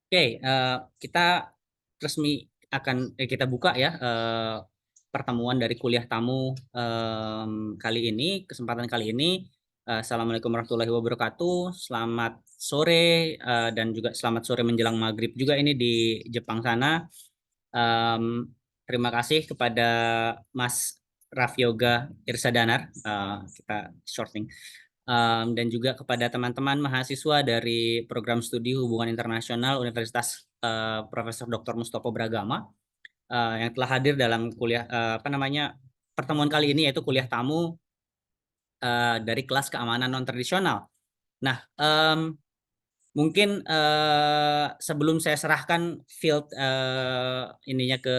Kita resmi kita buka ya pertemuan dari kuliah tamu kali ini, kesempatan kali ini. Assalamualaikum warahmatullahi wabarakatuh. Selamat sore dan juga selamat sore menjelang maghrib juga ini di Jepang sana. Em, Terima kasih kepada Mas Rafyoga Irsadanar, kita shorting. Dan juga kepada teman-teman mahasiswa dari program studi hubungan internasional Universitas Profesor Dr. Mustopo Bragama yang telah hadir dalam kuliah apa namanya pertemuan kali ini, yaitu kuliah tamu dari kelas keamanan non tradisional. Nah, mungkin sebelum saya serahkan field ininya ke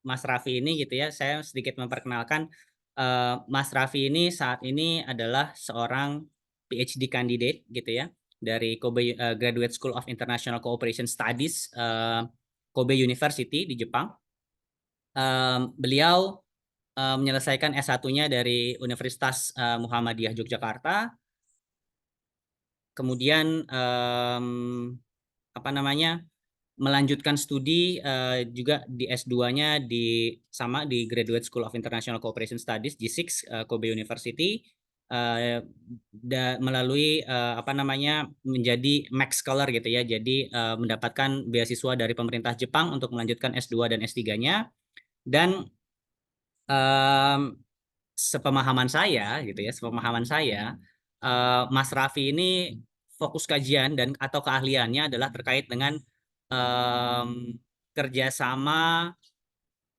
Mas Raffi ini gitu ya, saya sedikit memperkenalkan Mas Raffi ini saat ini adalah seorang PhD candidate gitu ya dari Kobe Graduate School of International Cooperation Studies Kobe University di Jepang. Beliau menyelesaikan S1-nya dari Universitas Muhammadiyah Yogyakarta, kemudian apa namanya melanjutkan studi juga di S2-nya di Graduate School of International Cooperation Studies G6 Kobe University melalui apa namanya menjadi Max Scholar gitu ya. Jadi mendapatkan beasiswa dari pemerintah Jepang untuk melanjutkan S2 dan S3-nya. Dan um, sepemahaman saya gitu ya, sepemahaman saya Mas Raffi ini fokus kajian dan atau keahliannya adalah terkait dengan em, kerjasama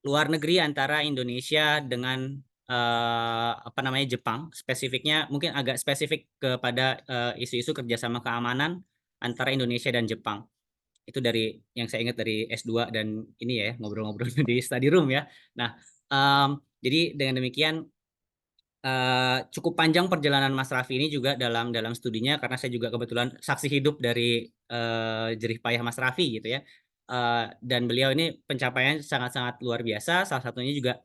luar negeri antara Indonesia dengan apa namanya Jepang. Spesifiknya mungkin agak spesifik kepada isu-isu kerjasama keamanan antara Indonesia dan Jepang. Itu dari yang saya ingat dari S2 dan ini ya ngobrol-ngobrol di study room ya. Nah, jadi dengan demikian cukup panjang perjalanan Mas Raffi ini juga dalam dalam studinya, karena saya juga kebetulan saksi hidup dari jerih payah Mas Raffi gitu ya. Dan beliau ini pencapaian sangat-sangat luar biasa. Salah satunya juga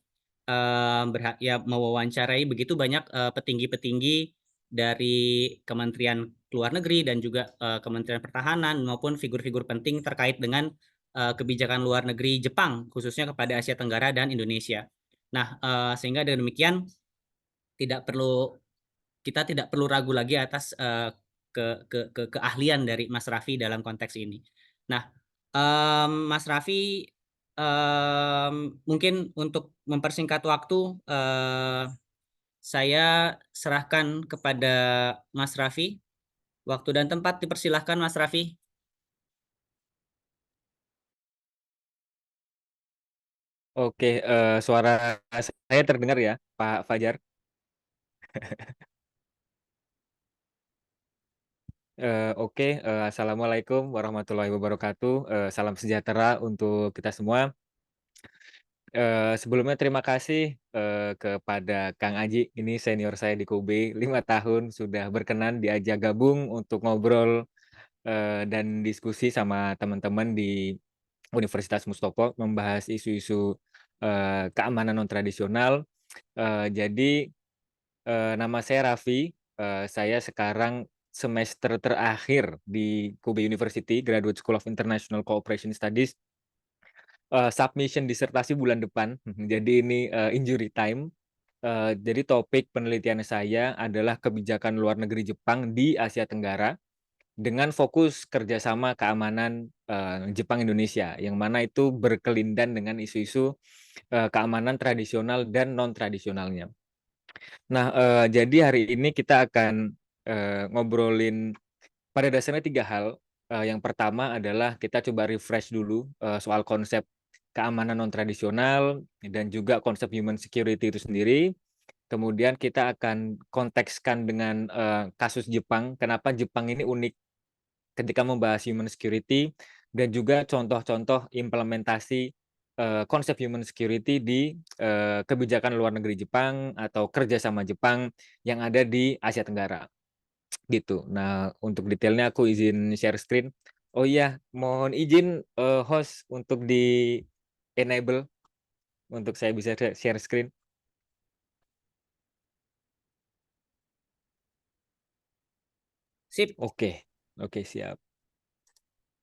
ya mewawancarai begitu banyak petinggi-petinggi dari Kementerian Luar Negeri dan juga Kementerian Pertahanan maupun figur-figur penting terkait dengan kebijakan luar negeri Jepang khususnya kepada Asia Tenggara dan Indonesia. Nah, sehingga dengan demikian tidak perlu kita tidak perlu ragu lagi atas keahlian dari Mas Raffi dalam konteks ini. Nah, Mas Raffi, mungkin untuk mempersingkat waktu, saya serahkan kepada Mas Raffi. Waktu dan tempat dipersilahkan Mas Raffi. Oke, suara saya terdengar ya, Pak Fajar. Oke, Assalamualaikum warahmatullahi wabarakatuh. Salam sejahtera untuk kita semua. Sebelumnya terima kasih kepada Kang Aji, ini senior saya di Kobe, 5 tahun sudah berkenan diajak gabung untuk ngobrol dan diskusi sama teman-teman di Universitas Mustopo membahas isu-isu keamanan non tradisional. Jadi nama saya Raffi, saya sekarang semester terakhir di Kobe University, Graduate School of International Cooperation Studies, submission disertasi bulan depan. Jadi ini, injury time. Jadi topik penelitian saya adalah kebijakan luar negeri Jepang di Asia Tenggara, dengan fokus kerjasama keamanan, Jepang Indonesia, yang mana itu berkelindan dengan isu-isu, keamanan tradisional dan non tradisionalnya. Nah, jadi hari ini kita akan, ngobrolin pada dasarnya 3 hal. Yang pertama adalah kita coba refresh dulu, soal konsep keamanan non tradisional dan juga konsep human security itu sendiri. Kemudian kita akan kontekskan dengan, kasus Jepang, kenapa Jepang ini unik ketika membahas human security dan juga contoh-contoh implementasi, konsep human security di, kebijakan luar negeri Jepang atau kerjasama Jepang yang ada di Asia Tenggara, gitu. Nah, untuk detailnya aku izin share screen. Oh iya, mohon izin, host untuk di-enable untuk saya bisa share screen. Sip. Oke, oke siap.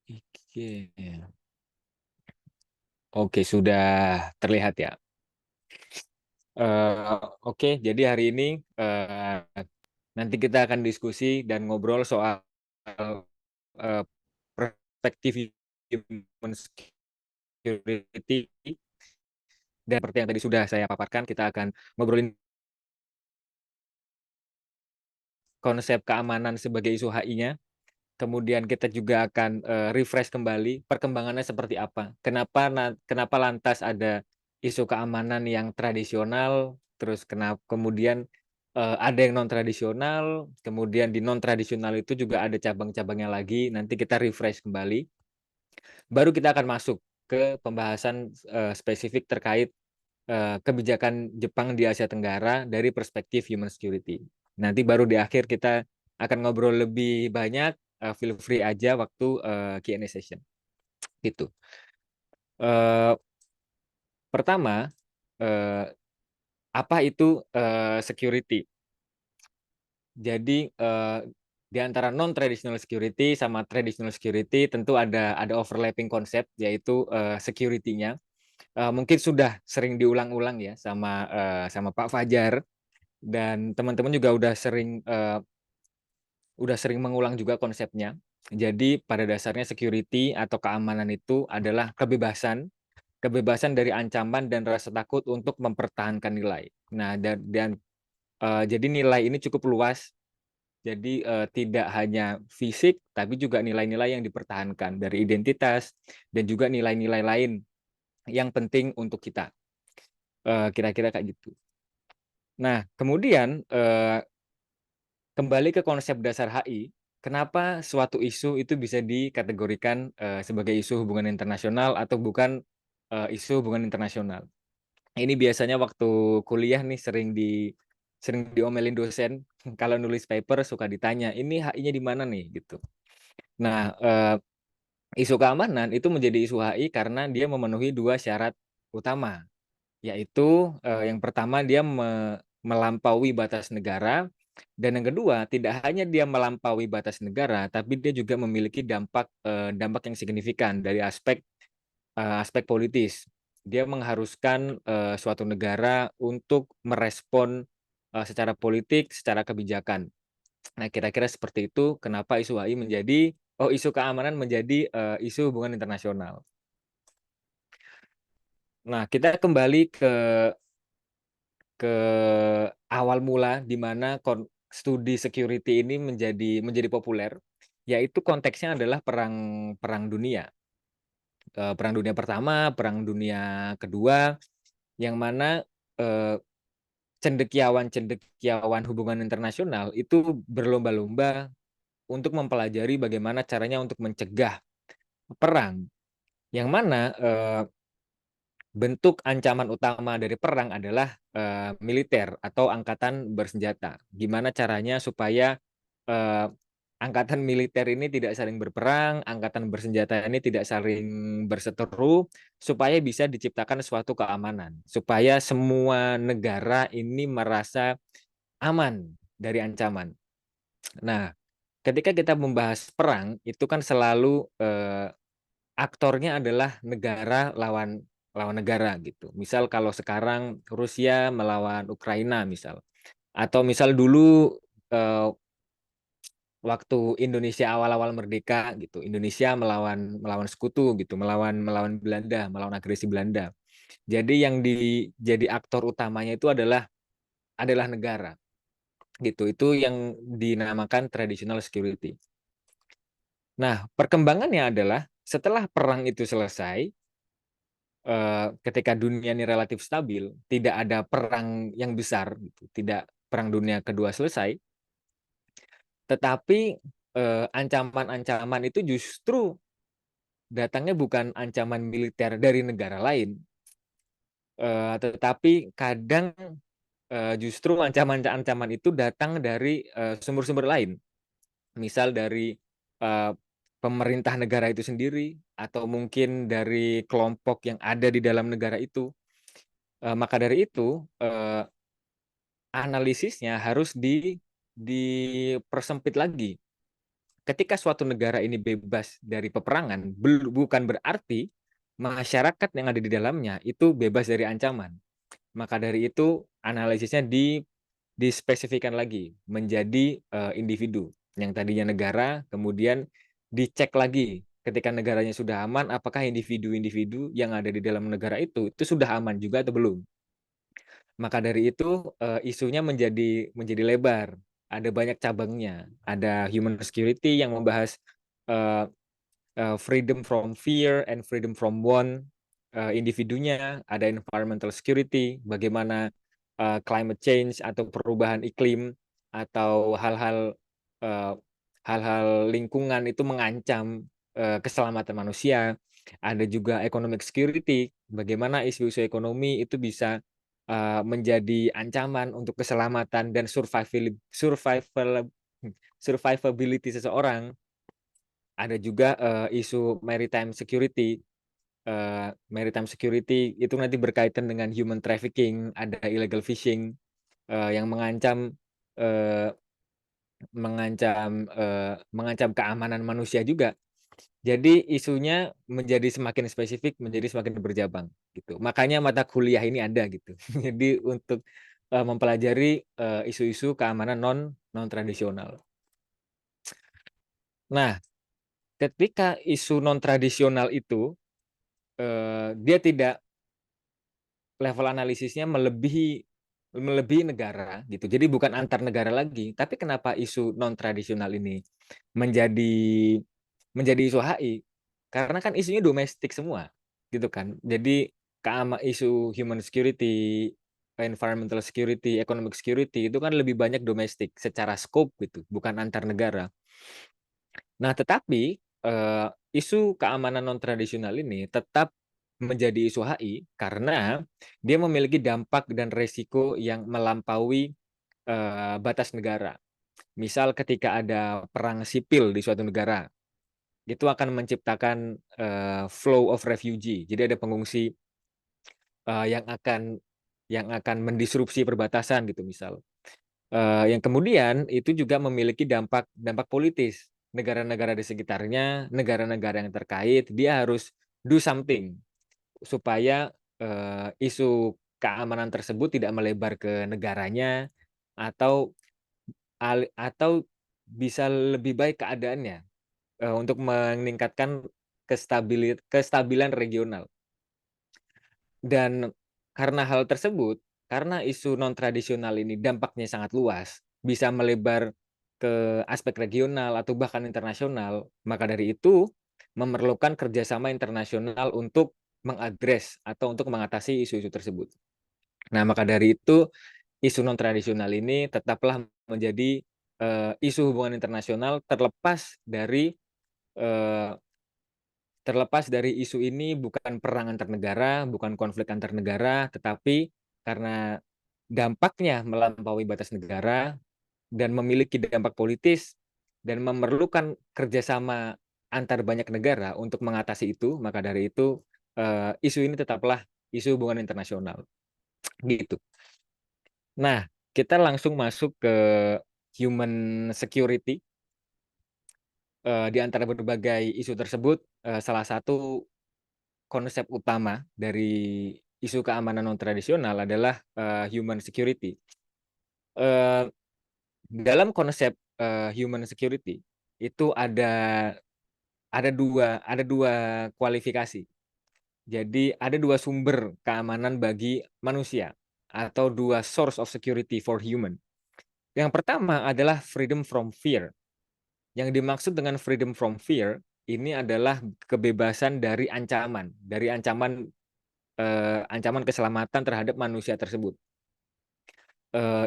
Oke. Oke, sudah terlihat ya. Oke, jadi hari ini nanti kita akan diskusi dan ngobrol soal eh, perspektif human security, dan seperti yang tadi sudah saya paparkan, kita akan ngobrolin konsep keamanan sebagai isu HI-nya. Kemudian kita juga akan refresh kembali perkembangannya seperti apa. Kenapa lantas ada isu keamanan yang tradisional, terus kemudian ada yang non tradisional, kemudian di non tradisional itu juga ada cabang-cabangnya lagi. Nanti kita refresh kembali. Baru kita akan masuk ke pembahasan spesifik terkait kebijakan Jepang di Asia Tenggara dari perspektif human security. Nanti baru di akhir kita akan ngobrol lebih banyak, feel free aja waktu Q&A session, gitu. Pertama, apa itu security? Jadi di antara non traditional security sama traditional security tentu ada overlapping konsep, yaitu security-nya. Mungkin sudah sering diulang-ulang ya sama Pak Fajar, dan teman-teman juga udah sering mengulang juga konsepnya. Jadi pada dasarnya security atau keamanan itu adalah kebebasan dari ancaman dan rasa takut untuk mempertahankan nilai. Nah, jadi nilai ini cukup luas. Jadi tidak hanya fisik, tapi juga nilai-nilai yang dipertahankan dari identitas dan juga nilai-nilai lain yang penting untuk kita. Kira-kira kayak gitu. Nah, kemudian kembali ke konsep dasar HI, kenapa suatu isu itu bisa dikategorikan sebagai isu hubungan internasional atau bukan isu hubungan internasional. Ini biasanya waktu kuliah nih sering diomelin dosen kalau nulis paper suka ditanya, ini HI-nya di mana nih gitu. Nah, isu keamanan itu menjadi isu HI karena dia memenuhi dua syarat utama, yaitu yang pertama dia melampaui batas negara, dan yang kedua tidak hanya dia melampaui batas negara, tapi dia juga memiliki dampak yang signifikan dari aspek politis. Dia mengharuskan suatu negara untuk merespon secara politik, secara kebijakan. Nah, kira-kira seperti itu kenapa isu keamanan menjadi isu hubungan internasional. Nah, kita kembali ke awal mula di mana studi security ini menjadi populer, yaitu konteksnya adalah perang dunia. Perang dunia pertama, perang dunia kedua, yang mana cendekiawan hubungan internasional itu berlomba-lomba untuk mempelajari bagaimana caranya untuk mencegah perang, yang mana bentuk ancaman utama dari perang adalah militer atau angkatan bersenjata. Gimana caranya supaya eh, angkatan militer ini tidak saling berperang, angkatan bersenjata ini tidak saling berseteru, supaya bisa diciptakan suatu keamanan, supaya semua negara ini merasa aman dari ancaman. Nah, ketika kita membahas perang, itu kan selalu aktornya adalah negara lawan lawan negara gitu. Misal kalau sekarang Rusia melawan Ukraina misal, atau misal dulu eh, waktu Indonesia awal-awal merdeka gitu, Indonesia melawan melawan sekutu gitu, melawan melawan Belanda, melawan agresi Belanda. Jadi jadi aktor utamanya itu adalah negara gitu. Itu yang dinamakan traditional security. Nah, perkembangannya adalah setelah perang itu selesai, ketika dunia ini relatif stabil, tidak ada perang yang besar, gitu, tidak perang dunia kedua selesai, tetapi ancaman-ancaman itu justru datangnya bukan ancaman militer dari negara lain, tetapi kadang justru ancaman-ancaman itu datang dari sumber-sumber lain, misal dari eh, pemerintah negara itu sendiri, atau mungkin dari kelompok yang ada di dalam negara itu. Maka dari itu, analisisnya harus dipersempit lagi. ketika suatu negara ini bebas dari peperangan, bukan berarti masyarakat yang ada di dalamnya itu bebas dari ancaman. Maka dari itu analisisnya dispesifikan lagi menjadi individu. Yang tadinya negara, kemudian dicek lagi ketika negaranya sudah aman, apakah individu-individu yang ada di dalam negara itu sudah aman juga atau belum. Maka dari itu isunya menjadi lebar. Ada banyak cabangnya. Ada human security yang membahas eh, freedom from fear and freedom from want individunya, ada environmental security, bagaimana climate change atau perubahan iklim atau hal-hal hal-hal lingkungan itu mengancam keselamatan manusia. Ada juga economic security, bagaimana isu-isu ekonomi itu bisa menjadi ancaman untuk keselamatan dan survivability seseorang. Ada juga isu maritime security. Maritime security itu nanti berkaitan dengan human trafficking, ada illegal fishing yang mengancam eh, mengancam keamanan manusia juga. Jadi isunya menjadi semakin spesifik, menjadi semakin berjabang gitu. Makanya mata kuliah ini ada gitu. Jadi untuk mempelajari isu-isu keamanan non tradisional. Nah, ketika isu non tradisional itu dia tidak level analisisnya melebihi negara gitu. Jadi bukan antar negara lagi, tapi kenapa isu non tradisional ini menjadi menjadi isu HI? Karena kan isunya domestik semua, gitu kan. Jadi isu human security, environmental security, economic security itu kan lebih banyak domestik secara scope gitu, bukan antar negara. Nah, tetapi isu keamanan non tradisional ini tetap menjadi isu HI karena dia memiliki dampak dan resiko yang melampaui batas negara. Misal ketika ada perang sipil di suatu negara, itu akan menciptakan flow of refugee. Jadi ada pengungsi yang akan mendisrupsi perbatasan gitu misal. Yang kemudian itu juga memiliki dampak politis. Negara-negara di sekitarnya, negara-negara yang terkait, dia harus do something supaya isu keamanan tersebut tidak melebar ke negaranya atau atau bisa lebih baik keadaannya untuk meningkatkan kestabilan regional. Dan karena hal tersebut, karena isu non tradisional ini dampaknya sangat luas, bisa melebar ke aspek regional atau bahkan internasional, maka dari itu memerlukan kerjasama internasional untuk mengadres atau untuk mengatasi isu-isu tersebut. Nah, maka dari itu isu non tradisional ini tetaplah menjadi isu hubungan internasional eh, terlepas dari isu ini bukan perang antar negara, bukan konflik antar negara, tetapi karena dampaknya melampaui batas negara dan memiliki dampak politis dan memerlukan kerjasama antar banyak negara untuk mengatasi itu, maka dari itu isu ini tetaplah isu hubungan internasional. Gitu. Nah, kita langsung masuk ke human security. Di antara berbagai isu tersebut, salah satu konsep utama dari isu keamanan non tradisional adalah human security. Dalam konsep human security itu ada dua kualifikasi. Jadi ada dua sumber keamanan bagi manusia atau dua source of security for human. Yang pertama adalah freedom from fear. Yang dimaksud dengan freedom from fear ini adalah kebebasan dari ancaman ancaman keselamatan terhadap manusia tersebut.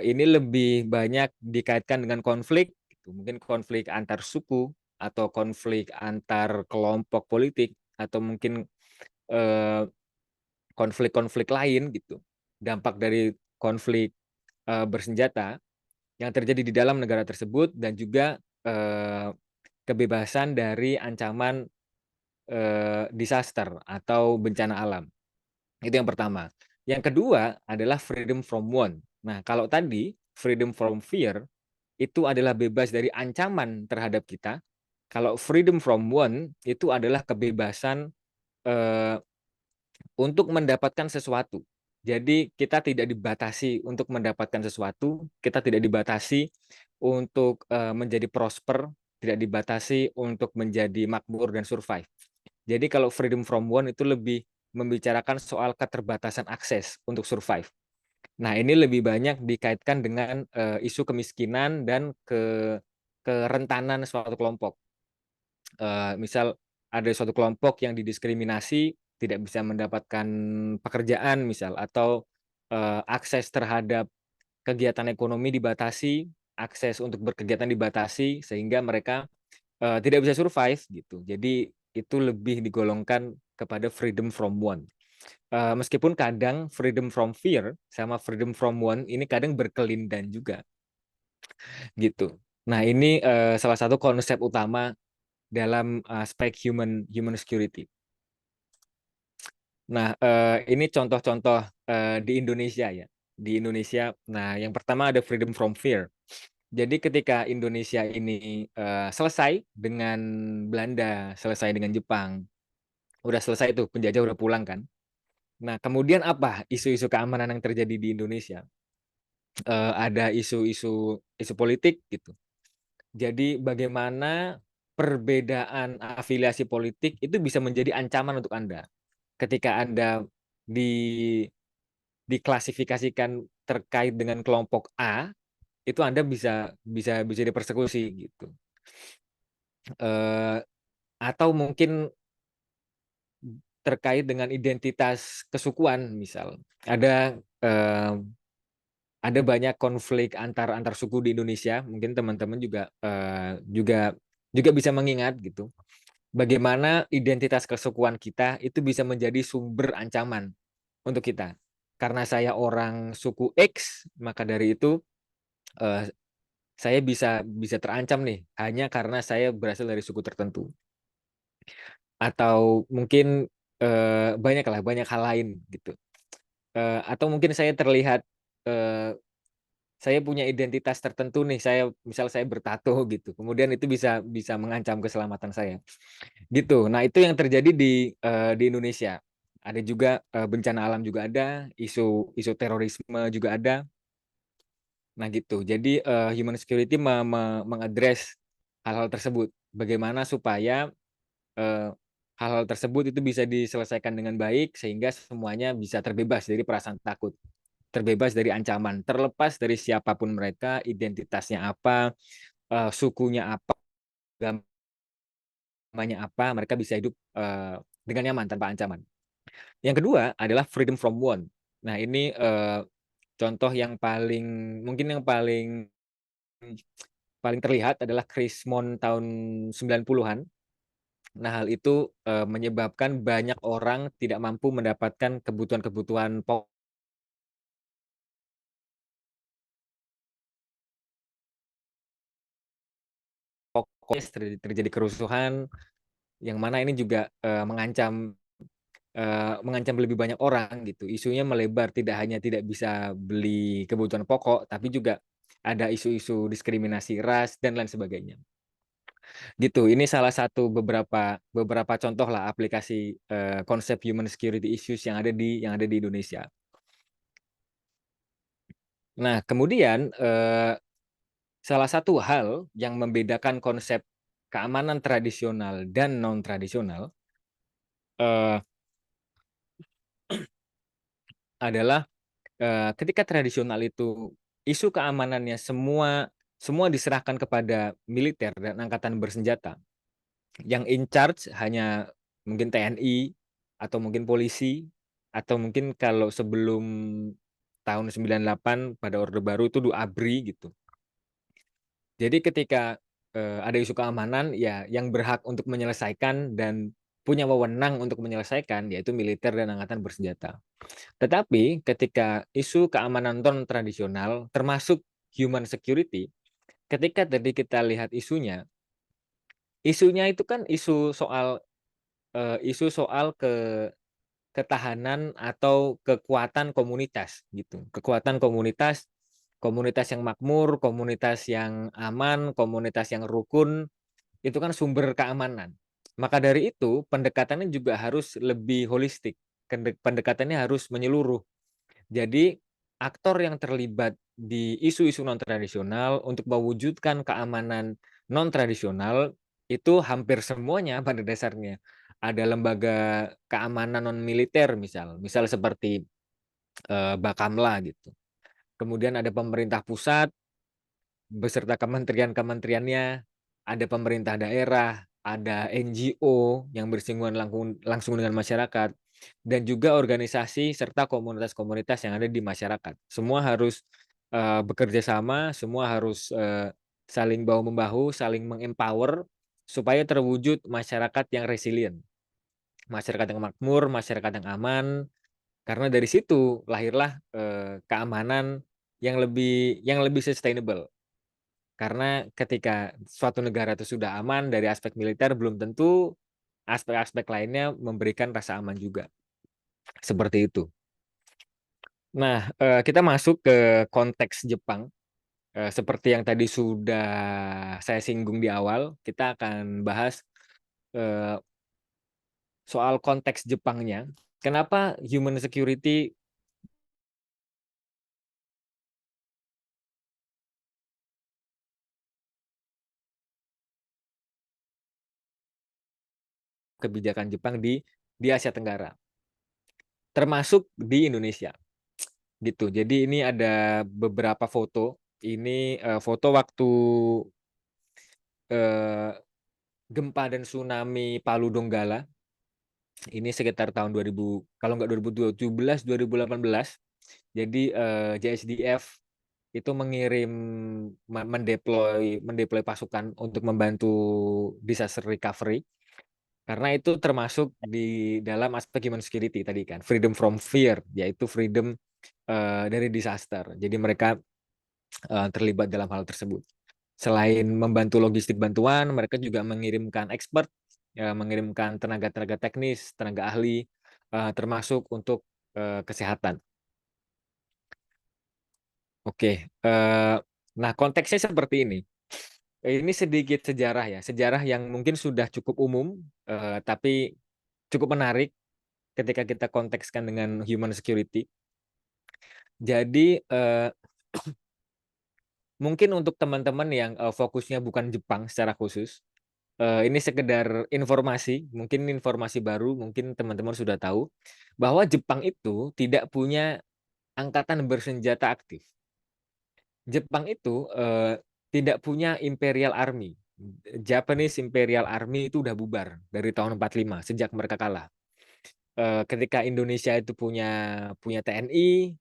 Ini lebih banyak dikaitkan dengan konflik, gitu. Mungkin konflik antar suku atau konflik antar kelompok politik atau mungkin konflik-konflik lain gitu. Dampak dari konflik bersenjata yang terjadi di dalam negara tersebut dan juga kebebasan dari ancaman disaster atau bencana alam. Itu yang pertama. Yang kedua adalah freedom from want. Nah, kalau tadi freedom from fear itu adalah bebas dari ancaman terhadap kita. Kalau freedom from one itu adalah kebebasan eh, untuk mendapatkan sesuatu. Jadi kita tidak dibatasi untuk mendapatkan sesuatu, kita tidak dibatasi untuk menjadi prosper, tidak dibatasi untuk menjadi makmur dan survive. Jadi kalau freedom from one itu lebih membicarakan soal keterbatasan akses untuk survive. Nah, ini lebih banyak dikaitkan dengan isu kemiskinan dan kerentanan suatu kelompok. Misal ada suatu kelompok yang didiskriminasi, tidak bisa mendapatkan pekerjaan misal, atau akses terhadap kegiatan ekonomi dibatasi, akses untuk berkegiatan dibatasi, sehingga mereka tidak bisa survive gitu. Jadi itu lebih digolongkan kepada freedom from one. Meskipun kadang freedom from fear sama freedom from one ini kadang berkelindan juga gitu. Nah, ini salah satu konsep utama dalam aspek human security. Nah, ini contoh-contoh di Indonesia ya. Di Indonesia, nah yang pertama ada freedom from fear. Jadi ketika Indonesia ini selesai dengan Belanda, selesai dengan Jepang, udah selesai tuh penjajah udah pulang kan. Nah, kemudian apa isu-isu keamanan yang terjadi di Indonesia? Ada isu politik gitu. Jadi bagaimana perbedaan afiliasi politik itu bisa menjadi ancaman untuk Anda. Ketika Anda di diklasifikasikan terkait dengan kelompok A, itu Anda bisa dipersekusi gitu. Eh, atau mungkin terkait dengan identitas kesukuan misal. Ada banyak konflik antar suku di Indonesia. Mungkin teman-teman juga bisa mengingat gitu. Bagaimana identitas kesukuan kita itu bisa menjadi sumber ancaman untuk kita. Karena saya orang suku X, maka dari itu eh, saya bisa terancam nih hanya karena saya berasal dari suku tertentu. Atau mungkin banyak hal lain gitu. Atau mungkin saya terlihat eh, saya punya identitas tertentu nih, misal saya bertato gitu. Kemudian itu bisa bisa mengancam keselamatan saya. Gitu. Nah, itu yang terjadi di Indonesia. Ada juga bencana alam juga ada, isu isu terorisme juga ada. Nah, gitu. Jadi human security mengadres hal-hal tersebut. Bagaimana supaya eh, hal-hal tersebut itu bisa diselesaikan dengan baik sehingga semuanya bisa terbebas dari perasaan takut, terbebas dari ancaman, terlepas dari siapapun mereka, identitasnya apa, sukunya apa, agamanya apa, mereka bisa hidup dengan nyaman tanpa ancaman. Yang kedua adalah freedom from want. Nah, ini contoh yang paling mungkin yang paling paling terlihat adalah Krismon tahun 90-an. Nah, hal itu menyebabkan banyak orang tidak mampu mendapatkan kebutuhan-kebutuhan pokok. Terjadi kerusuhan yang mana ini juga mengancam lebih banyak orang gitu. Isunya melebar, tidak hanya tidak bisa beli kebutuhan pokok, tapi juga ada isu-isu diskriminasi ras dan lain sebagainya. Gitu. Ini salah satu beberapa contoh lah aplikasi konsep human security issues yang ada di Indonesia. Nah, kemudian salah satu hal yang membedakan konsep keamanan tradisional dan non tradisional adalah ketika tradisional itu isu keamanannya semua diserahkan kepada militer dan angkatan bersenjata. Yang in charge hanya mungkin TNI atau mungkin polisi atau mungkin kalau sebelum tahun 98 pada Orde Baru itu ABRI gitu. Jadi ketika ada isu keamanan ya yang berhak untuk menyelesaikan dan punya wewenang untuk menyelesaikan yaitu militer dan angkatan bersenjata. Tetapi ketika isu keamanan non tradisional termasuk human security, ketika tadi kita lihat isunya itu kan isu soal ketahanan atau kekuatan komunitas gitu. Kekuatan komunitas, komunitas yang makmur, komunitas yang aman, komunitas yang rukun, itu kan sumber keamanan. Maka dari itu, pendekatannya juga harus lebih holistik. Pendekatannya harus menyeluruh. Jadi, aktor yang terlibat di isu-isu non-tradisional untuk mewujudkan keamanan non-tradisional itu hampir semuanya pada dasarnya. Ada lembaga keamanan non-militer misal seperti Bakamla gitu. Kemudian ada pemerintah pusat beserta kementerian-kementeriannya, ada pemerintah daerah, ada NGO yang bersinggungan langsung dengan masyarakat, dan juga organisasi serta komunitas-komunitas yang ada di masyarakat. Semua harus bekerja sama, semua harus saling bahu-membahu, saling meng-empower supaya terwujud masyarakat yang resilient, masyarakat yang makmur, masyarakat yang aman. Karena dari situ lahirlah keamanan yang lebih sustainable. Karena ketika suatu negara itu sudah aman dari aspek militer, belum tentu aspek-aspek lainnya memberikan rasa aman juga, seperti itu. Nah, kita masuk ke konteks Jepang, seperti yang tadi sudah saya singgung di awal, kita akan bahas, eee, soal konteks Jepangnya. Kenapa human security kebijakan Jepang di Asia Tenggara, termasuk di Indonesia. Gitu. Jadi ini ada beberapa foto. Ini, foto waktu, eee, gempa dan tsunami Palu Donggala. Ini sekitar tahun 2000, kalau nggak 2017, 2018. Jadi, JSDF itu mengirim mendeploy pasukan untuk membantu disaster recovery, karena itu termasuk di dalam aspek human security tadi kan, freedom from fear, yaitu freedom, dari disaster. Jadi mereka terlibat dalam hal tersebut. Selain membantu logistik bantuan, mereka juga mengirimkan expert, mengirimkan tenaga-tenaga teknis, tenaga ahli, termasuk untuk kesehatan. Oke, nah konteksnya seperti ini. Ini sedikit sejarah ya, sejarah yang mungkin sudah cukup umum, tapi cukup menarik ketika kita kontekskan dengan human security. Jadi, mungkin untuk teman-teman yang fokusnya bukan Jepang secara khusus, ini sekedar informasi, mungkin informasi baru, mungkin teman-teman sudah tahu, bahwa Jepang itu tidak punya angkatan bersenjata aktif. Jepang itu tidak punya Imperial Army. Japanese Imperial Army itu udah bubar dari tahun 45 sejak mereka kalah. Ketika Indonesia itu punya TNI,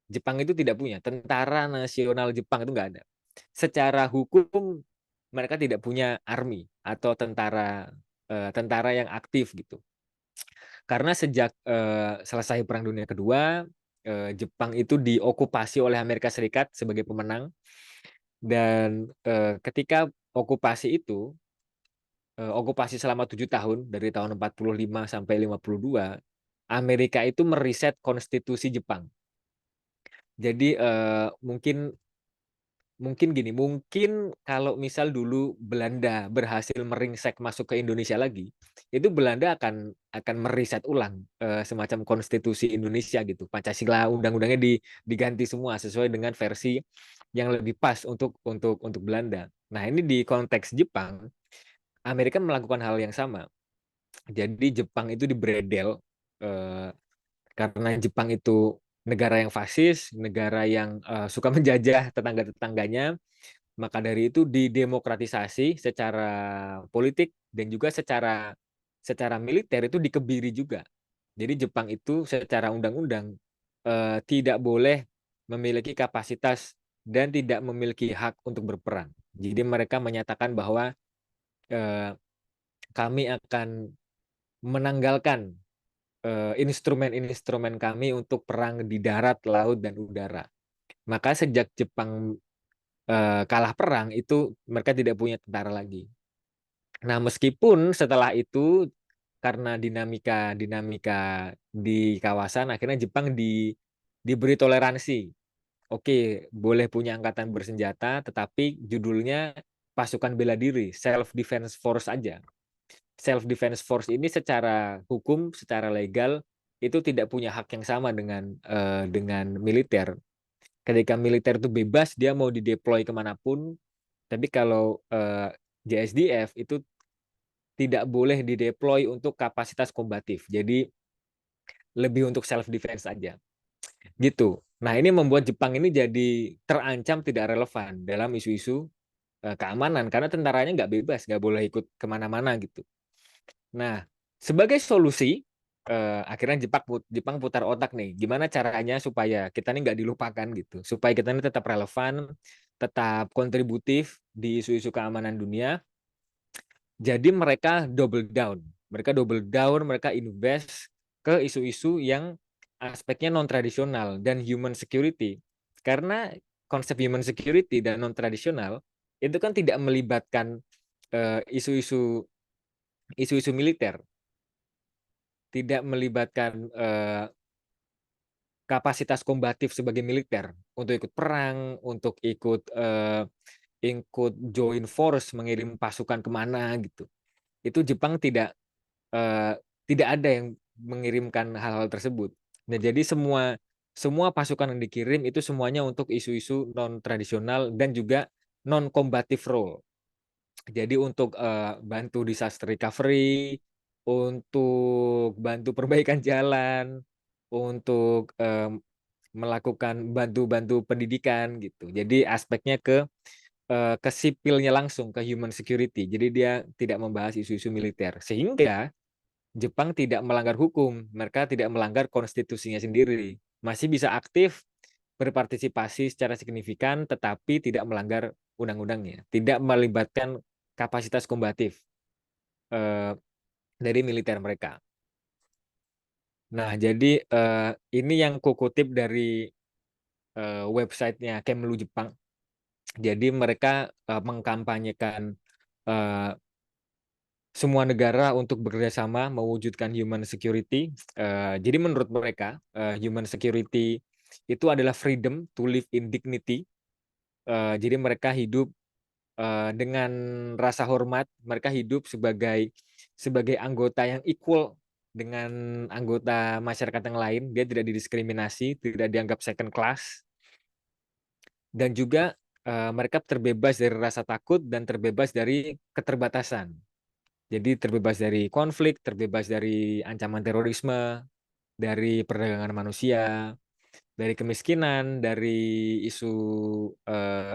Jepang itu tidak punya. Tentara Nasional Jepang itu nggak ada. Secara hukum mereka tidak punya army atau tentara yang aktif gitu. Karena sejak selesai Perang Dunia Kedua, Jepang itu diokupasi oleh Amerika Serikat sebagai pemenang, dan ketika okupasi itu, okupasi selama 7 tahun dari tahun 45 sampai 52, Amerika itu meriset konstitusi Jepang. Jadi mungkin gini, mungkin kalau misal dulu Belanda berhasil meringsek masuk ke Indonesia lagi, itu Belanda akan meriset ulang, semacam konstitusi Indonesia gitu, Pancasila, undang-undangnya diganti semua sesuai dengan versi yang lebih pas untuk Belanda. Nah, ini di konteks Jepang, Amerika melakukan hal yang sama. Jadi Jepang itu dibredel, eee, karena Jepang itu negara yang fasis, negara yang suka menjajah tetangga-tetangganya. Maka dari itu didemokratisasi secara politik dan juga secara militer itu dikebiri juga. Jadi Jepang itu secara undang-undang, tidak boleh memiliki kapasitas dan tidak memiliki hak untuk berperang. Jadi mereka menyatakan bahwa, eee, kami akan menanggalkan, instrumen-instrumen kami untuk perang di darat, laut, dan udara. Maka sejak Jepang, kalah perang itu mereka tidak punya tentara lagi. Nah, meskipun setelah itu karena dinamika di kawasan akhirnya Jepang diberi toleransi. Oke, boleh punya angkatan bersenjata tetapi judulnya pasukan bela diri, self defense force aja. Self defense force ini secara hukum, secara legal itu tidak punya hak yang sama dengan militer. Ketika militer itu bebas, dia mau dideploy kemanapun, tapi kalau JSDF itu tidak boleh dideploy untuk kapasitas kombatif. Jadi lebih untuk self defense aja, gitu. Nah, ini membuat Jepang ini jadi terancam tidak relevan dalam isu-isu keamanan karena tentaranya nggak bebas, nggak boleh ikut kemana-mana gitu. Nah, sebagai solusi akhirnya Jepang putar otak nih, gimana caranya supaya kita ini nggak dilupakan gitu, supaya kita ini tetap relevan, tetap kontributif di isu-isu keamanan dunia. Jadi mereka double down, mereka invest ke isu-isu yang aspeknya non tradisional dan human security. Karena konsep human security dan non tradisional itu kan tidak melibatkan isu-isu militer, tidak melibatkan kapasitas kombatif sebagai militer untuk ikut perang, untuk ikut join force, mengirim pasukan kemana gitu. Itu Jepang tidak ada yang mengirimkan hal-hal tersebut. Nah, jadi semua pasukan yang dikirim itu semuanya untuk isu-isu non tradisional dan juga non combative role. Jadi untuk bantu disaster recovery, untuk bantu perbaikan jalan, untuk melakukan bantu pendidikan gitu. Jadi aspeknya ke sipilnya langsung, ke human security. Jadi dia tidak membahas isu-isu militer. Sehingga Jepang tidak melanggar hukum, mereka tidak melanggar konstitusinya sendiri. Masih bisa aktif berpartisipasi secara signifikan tetapi tidak melanggar undang-undangnya, tidak melibatkan kapasitas kombatif dari militer mereka. Nah, jadi ini yang kukutip dari websitenya Kemlu Jepang. Jadi mereka mengkampanyekan semua negara untuk bekerjasama mewujudkan human security. Jadi menurut mereka human security itu adalah freedom to live in dignity. Jadi mereka hidup dengan rasa hormat, mereka hidup sebagai anggota yang equal dengan anggota masyarakat yang lain. Dia tidak didiskriminasi, tidak dianggap second class, dan juga mereka terbebas dari rasa takut dan terbebas dari keterbatasan. Jadi terbebas dari konflik, terbebas dari ancaman terorisme, dari perdagangan manusia, dari kemiskinan, dari isu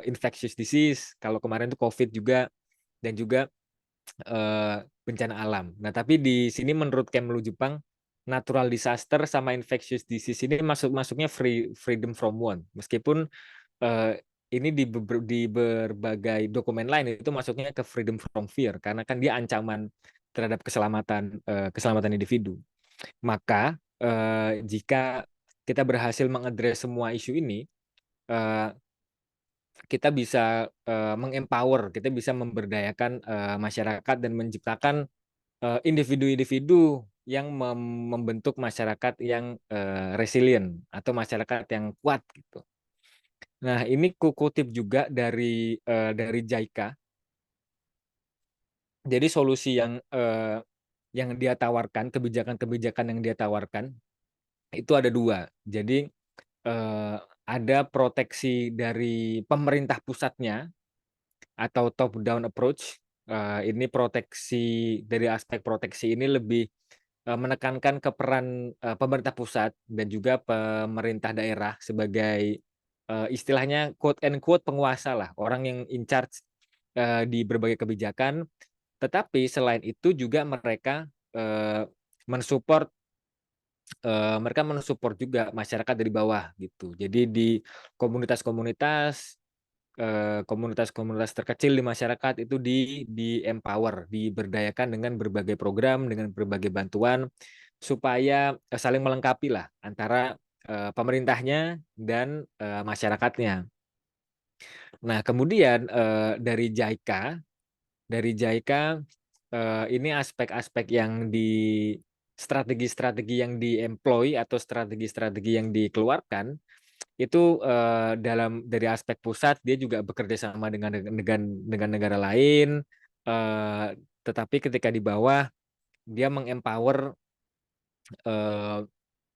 infectious disease, kalau kemarin itu COVID juga, dan juga bencana alam. Nah, tapi di sini menurut Kemlu Jepang, natural disaster sama infectious disease ini masuknya freedom from want. Meskipun ini di berbagai dokumen lain itu masuknya ke freedom from fear karena kan dia ancaman terhadap keselamatan individu. Maka jika kita berhasil mengadres semua isu ini, kita bisa mengempower, kita bisa memberdayakan masyarakat dan menciptakan individu-individu yang membentuk masyarakat yang resilient atau masyarakat yang kuat gitu. Nah, ini kukutip juga dari JICA. Jadi solusi yang dia tawarkan, kebijakan-kebijakan yang dia tawarkan itu ada 2. Jadi ada proteksi dari pemerintah pusatnya atau top down approach. Ini proteksi dari aspek proteksi ini lebih menekankan ke peran pemerintah pusat dan juga pemerintah daerah sebagai istilahnya quote and quote penguasa lah, orang yang in charge di berbagai kebijakan. Tetapi selain itu juga mensupport juga masyarakat dari bawah gitu. Jadi di komunitas-komunitas komunitas-komunitas terkecil di masyarakat itu di empower, diberdayakan dengan berbagai program, dengan berbagai bantuan supaya saling melengkapi lah antara pemerintahnya dan masyarakatnya. Nah, kemudian dari JICA ini aspek-aspek yang strategi-strategi yang diemploy atau strategi-strategi yang dikeluarkan itu dari aspek pusat dia juga bekerja sama dengan negara lain, tetapi ketika di bawah dia mengempower eh,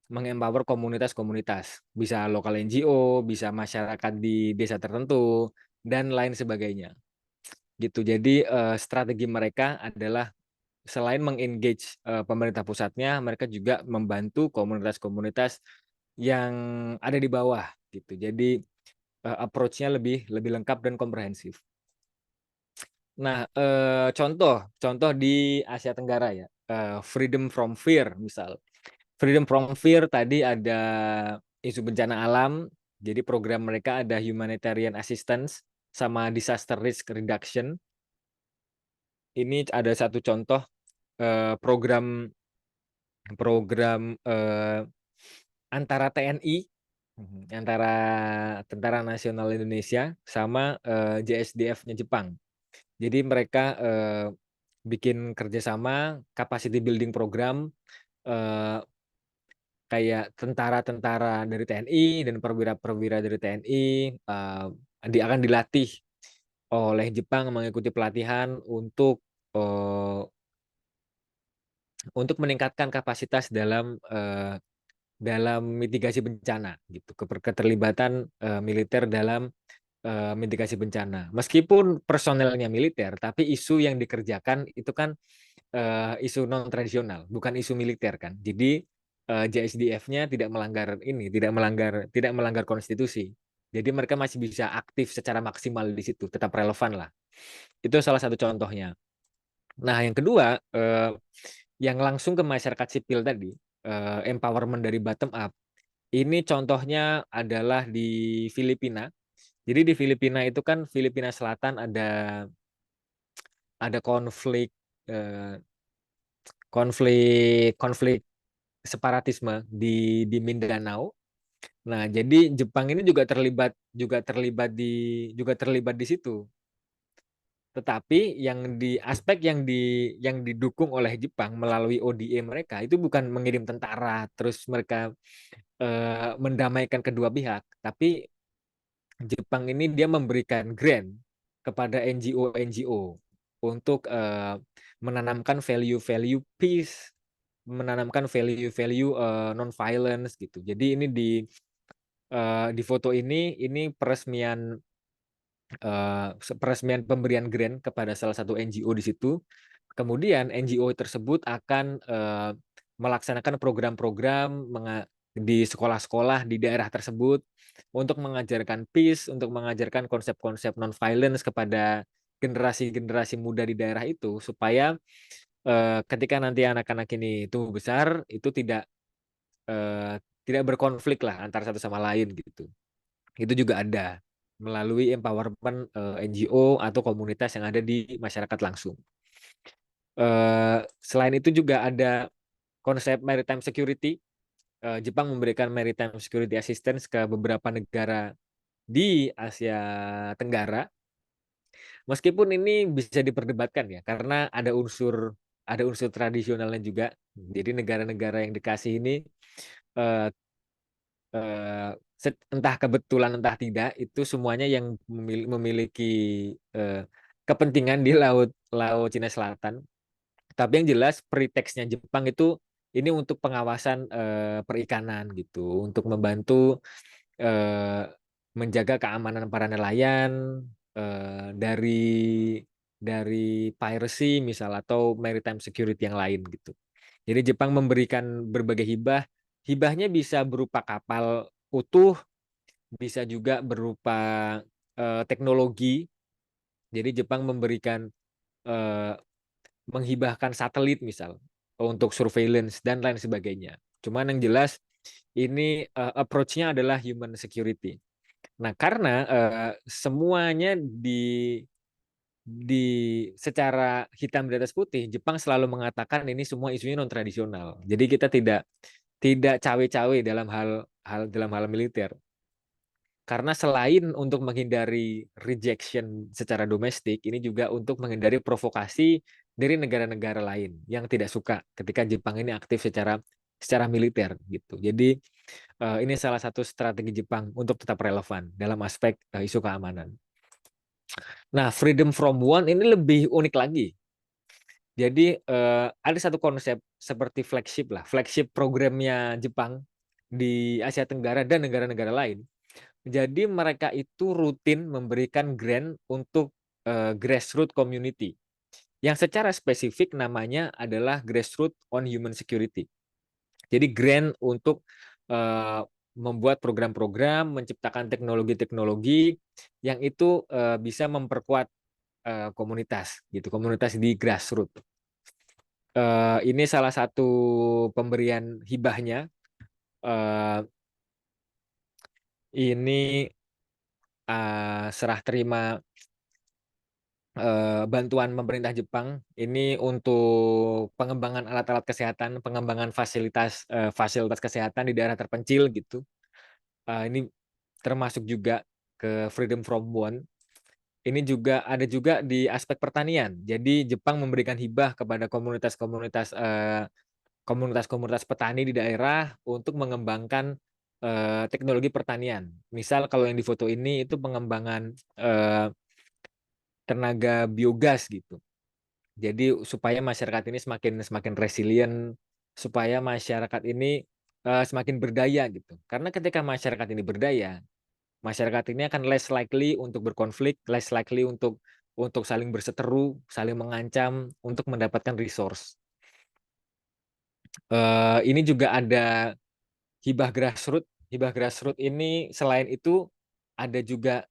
mengempower komunitas-komunitas, bisa lokal NGO, bisa masyarakat di desa tertentu, dan lain sebagainya. Gitu. Jadi strategi mereka adalah selain mengengage pemerintah pusatnya, mereka juga membantu komunitas-komunitas yang ada di bawah gitu. Jadi approach-nya lebih lengkap dan komprehensif. Nah, contoh di Asia Tenggara ya, Freedom from Fear misal. Freedom from Fear tadi ada isu bencana alam, jadi program mereka ada humanitarian assistance sama disaster risk reduction. Ini ada satu contoh program antara TNI, antara Tentara Nasional Indonesia sama JSDF-nya Jepang. Jadi mereka bikin kerjasama capacity building program, kayak tentara-tentara dari TNI dan perwira-perwira dari TNI akan dilatih oleh Jepang mengikuti pelatihan untuk meningkatkan kapasitas dalam mitigasi bencana gitu, keterlibatan militer dalam mitigasi bencana. Meskipun personelnya militer, tapi isu yang dikerjakan itu kan isu non tradisional, bukan isu militer kan. Jadi JSDF-nya tidak melanggar konstitusi. Jadi mereka masih bisa aktif secara maksimal di situ, tetap relevan lah. Itu salah satu contohnya. Nah, yang kedua, yang langsung ke masyarakat sipil tadi, empowerment dari bottom up. Ini contohnya adalah di Filipina. Jadi di Filipina itu kan Filipina Selatan ada konflik eh, konflik konflik separatisme di Mindanao. Nah, jadi Jepang ini juga terlibat di situ. Tetapi yang didukung oleh Jepang melalui ODA mereka itu bukan mengirim tentara terus mereka mendamaikan kedua pihak, tapi Jepang ini dia memberikan grant kepada NGO-NGO untuk menanamkan value-value peace, menanamkan value-value non-violence gitu. Jadi ini di foto ini peresmian pemberian grant kepada salah satu NGO di situ. Kemudian NGO tersebut akan melaksanakan program-program di sekolah-sekolah di daerah tersebut untuk mengajarkan peace, untuk mengajarkan konsep-konsep non-violence kepada generasi-generasi muda di daerah itu supaya ketika nanti anak-anak ini tumbuh besar itu tidak berkonflik lah antara satu sama lain gitu. Itu juga ada melalui empowerment NGO atau komunitas yang ada di masyarakat langsung. Selain itu juga ada konsep maritime security. Jepang memberikan maritime security assistance ke beberapa negara di Asia Tenggara. Meskipun ini bisa diperdebatkan ya, karena ada unsur tradisionalnya juga. Jadi negara-negara yang dikasih ini eh, entah kebetulan entah tidak itu semuanya yang memiliki kepentingan di laut Cina Selatan. Tapi yang jelas preteksnya Jepang itu ini untuk pengawasan perikanan gitu, untuk membantu menjaga keamanan para nelayan dari piracy misal atau maritime security yang lain gitu. Jadi Jepang memberikan berbagai hibah. Hibahnya bisa berupa kapal utuh, bisa juga berupa teknologi. Jadi Jepang menghibahkan satelit misal untuk surveillance dan lain sebagainya. Cuman yang jelas ini approach-nya adalah human security. Nah, karena semuanya secara hitam di atas putih, Jepang selalu mengatakan ini semua isunya non tradisional. Jadi kita tidak cawe-cawe dalam hal militer. Karena selain untuk menghindari rejection secara domestik, ini juga untuk menghindari provokasi dari negara-negara lain yang tidak suka ketika Jepang ini aktif secara militer gitu. Jadi ini salah satu strategi Jepang untuk tetap relevan dalam aspek isu keamanan. Nah, Freedom from One ini lebih unik lagi. Jadi ada satu konsep seperti flagship lah, flagship programnya Jepang di Asia Tenggara dan negara-negara lain. Jadi mereka itu rutin memberikan grant untuk grassroots community yang secara spesifik namanya adalah Grassroots on Human Security. Jadi grant untuk membuat program-program, menciptakan teknologi-teknologi yang itu bisa memperkuat komunitas gitu, komunitas di grassroots. Ini salah satu pemberian hibahnya. Ini serah terima bantuan pemerintah Jepang ini untuk pengembangan alat-alat kesehatan, pengembangan fasilitas fasilitas kesehatan di daerah terpencil gitu. Ini termasuk juga ke Freedom from One. Ini juga ada juga di aspek pertanian. Jadi Jepang memberikan hibah kepada komunitas-komunitas petani di daerah untuk mengembangkan teknologi pertanian. Misal kalau yang di foto ini itu pengembangan tenaga biogas gitu. Jadi supaya masyarakat ini semakin resilient, supaya masyarakat ini semakin berdaya gitu. Karena ketika masyarakat ini berdaya, masyarakat ini akan less likely untuk berkonflik, less likely untuk saling berseteru, saling mengancam untuk mendapatkan resource. Ini juga ada hibah grassroots. Hibah grassroots ini selain itu ada juga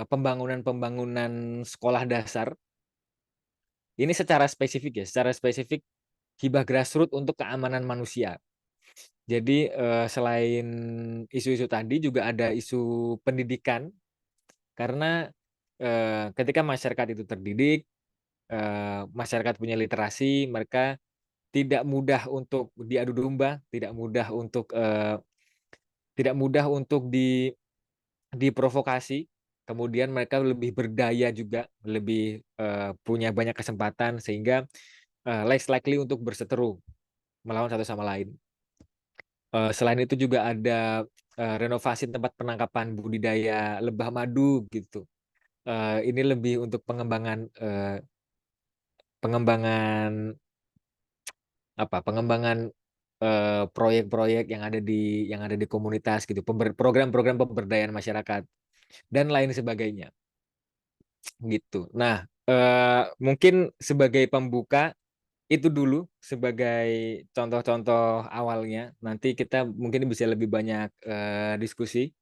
pembangunan-pembangunan sekolah dasar. Ini secara spesifik ya, secara spesifik hibah grassroots untuk keamanan manusia. Jadi selain isu-isu tadi juga ada isu pendidikan karena ketika masyarakat itu terdidik, masyarakat punya literasi, mereka tidak mudah untuk diadu domba, tidak mudah untuk diprovokasi. Kemudian mereka lebih berdaya juga, lebih punya banyak kesempatan sehingga less likely untuk berseteru melawan satu sama lain. Selain itu juga ada renovasi tempat penangkapan budidaya lebah madu gitu. Ini lebih untuk pengembangan pengembangan proyek-proyek yang ada di komunitas gitu, program-program pemberdayaan masyarakat dan lain sebagainya gitu. Nah, mungkin sebagai pembuka itu dulu sebagai contoh-contoh awalnya. Nanti kita mungkin bisa lebih banyak diskusi.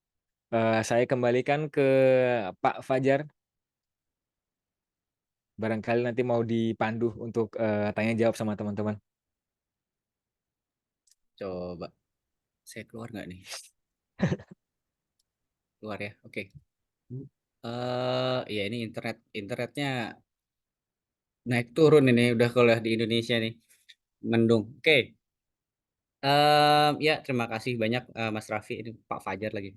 Saya kembalikan ke Pak Fajar. Barangkali nanti mau dipandu untuk tanya jawab sama teman-teman. Coba saya keluar nggak nih? Keluar ya. Oke. Ya ini internetnya naik turun ini udah kalau di Indonesia nih mendung. Oke. Ya terima kasih banyak Mas Raffi, ini Pak Fajar lagi.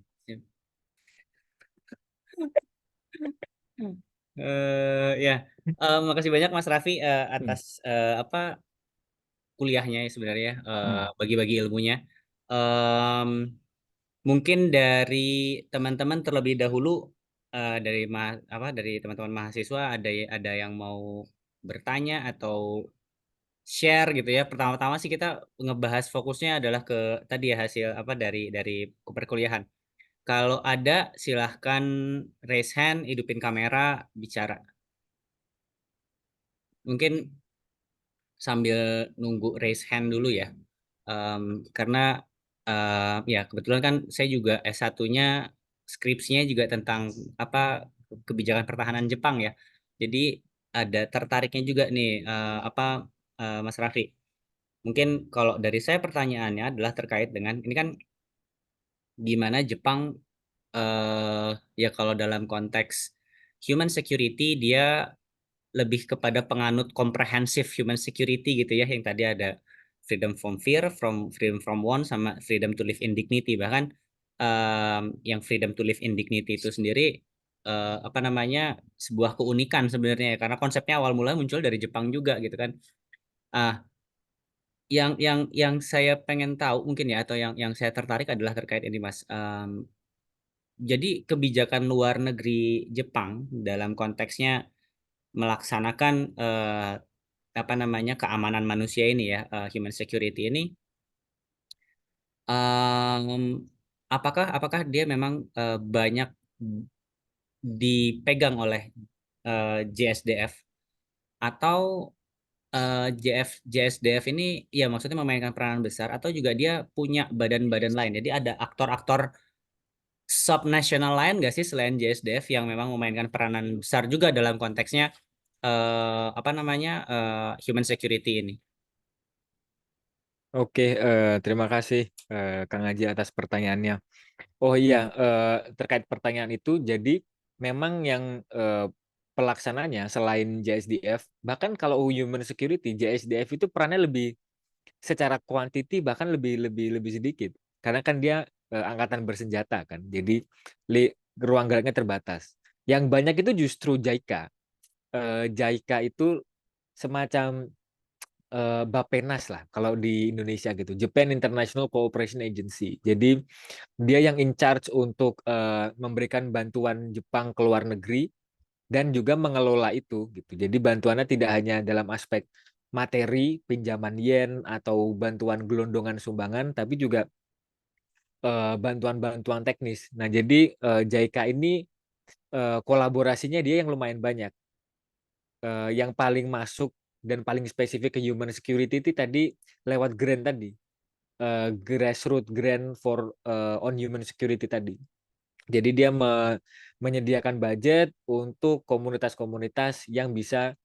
Ya, makasih banyak Mas Raffi Hmm, atas apa kuliahnya ya sebenarnya, hmm, bagi-bagi ilmunya. Em, Mungkin dari teman-teman terlebih dahulu, dari teman-teman mahasiswa ada yang mau bertanya atau share gitu ya. Pertama-tama sih kita ngebahas fokusnya adalah ke tadi ya hasil apa dari perkuliahan. Kalau ada silahkan raise hand, hidupin kamera, bicara. Mungkin sambil nunggu raise hand dulu ya. Karena ya kebetulan kan saya juga S1-nya skripsinya juga tentang apa kebijakan pertahanan Jepang ya. Jadi ada tertariknya juga nih Mas Raffi. Mungkin kalau dari saya pertanyaannya adalah terkait dengan ini kan gimana Jepang ya kalau dalam konteks human security dia lebih kepada penganut comprehensive human security gitu ya, yang tadi ada freedom from fear, freedom from want, sama freedom to live in dignity. Bahkan yang freedom to live in dignity itu sendiri apa namanya sebuah keunikan sebenarnya ya, karena konsepnya awal mula muncul dari Jepang juga gitu kan. Ah, yang saya pengen tahu mungkin ya, atau yang saya tertarik adalah terkait ini Mas. Jadi kebijakan luar negeri Jepang dalam konteksnya melaksanakan apa namanya, keamanan manusia ini ya, human security ini, em, apakah dia memang banyak dipegang oleh JSDF, atau JSDF ini ya maksudnya memainkan peranan besar, atau juga dia punya badan-badan lain. Jadi ada aktor-aktor subnasional lain nggak sih selain JSDF yang memang memainkan peranan besar juga dalam konteksnya apa namanya, human security ini? Oke, terima kasih Kang Aji atas pertanyaannya. Oh iya, Hmm. terkait pertanyaan itu, jadi memang yang pelaksananya selain JSDF, bahkan kalau human security, JSDF itu perannya lebih secara kuantiti bahkan lebih lebih lebih sedikit, karena kan dia angkatan bersenjata kan, jadi ruang geraknya terbatas. Yang banyak itu justru JICA. JICA itu semacam Bapenas lah kalau di Indonesia gitu, Japan International Cooperation Agency. Jadi dia yang in charge untuk memberikan bantuan Jepang ke luar negeri dan juga mengelola itu gitu. Jadi bantuannya tidak hanya dalam aspek materi, pinjaman yen atau bantuan gelondongan sumbangan, tapi juga bantuan-bantuan teknis. Nah, jadi JICA ini kolaborasinya dia yang lumayan banyak. Yang paling masuk dan paling spesifik ke human security itu tadi lewat grant tadi, grassroots grant for on human security tadi. Jadi dia menyediakan budget untuk komunitas-komunitas yang bisa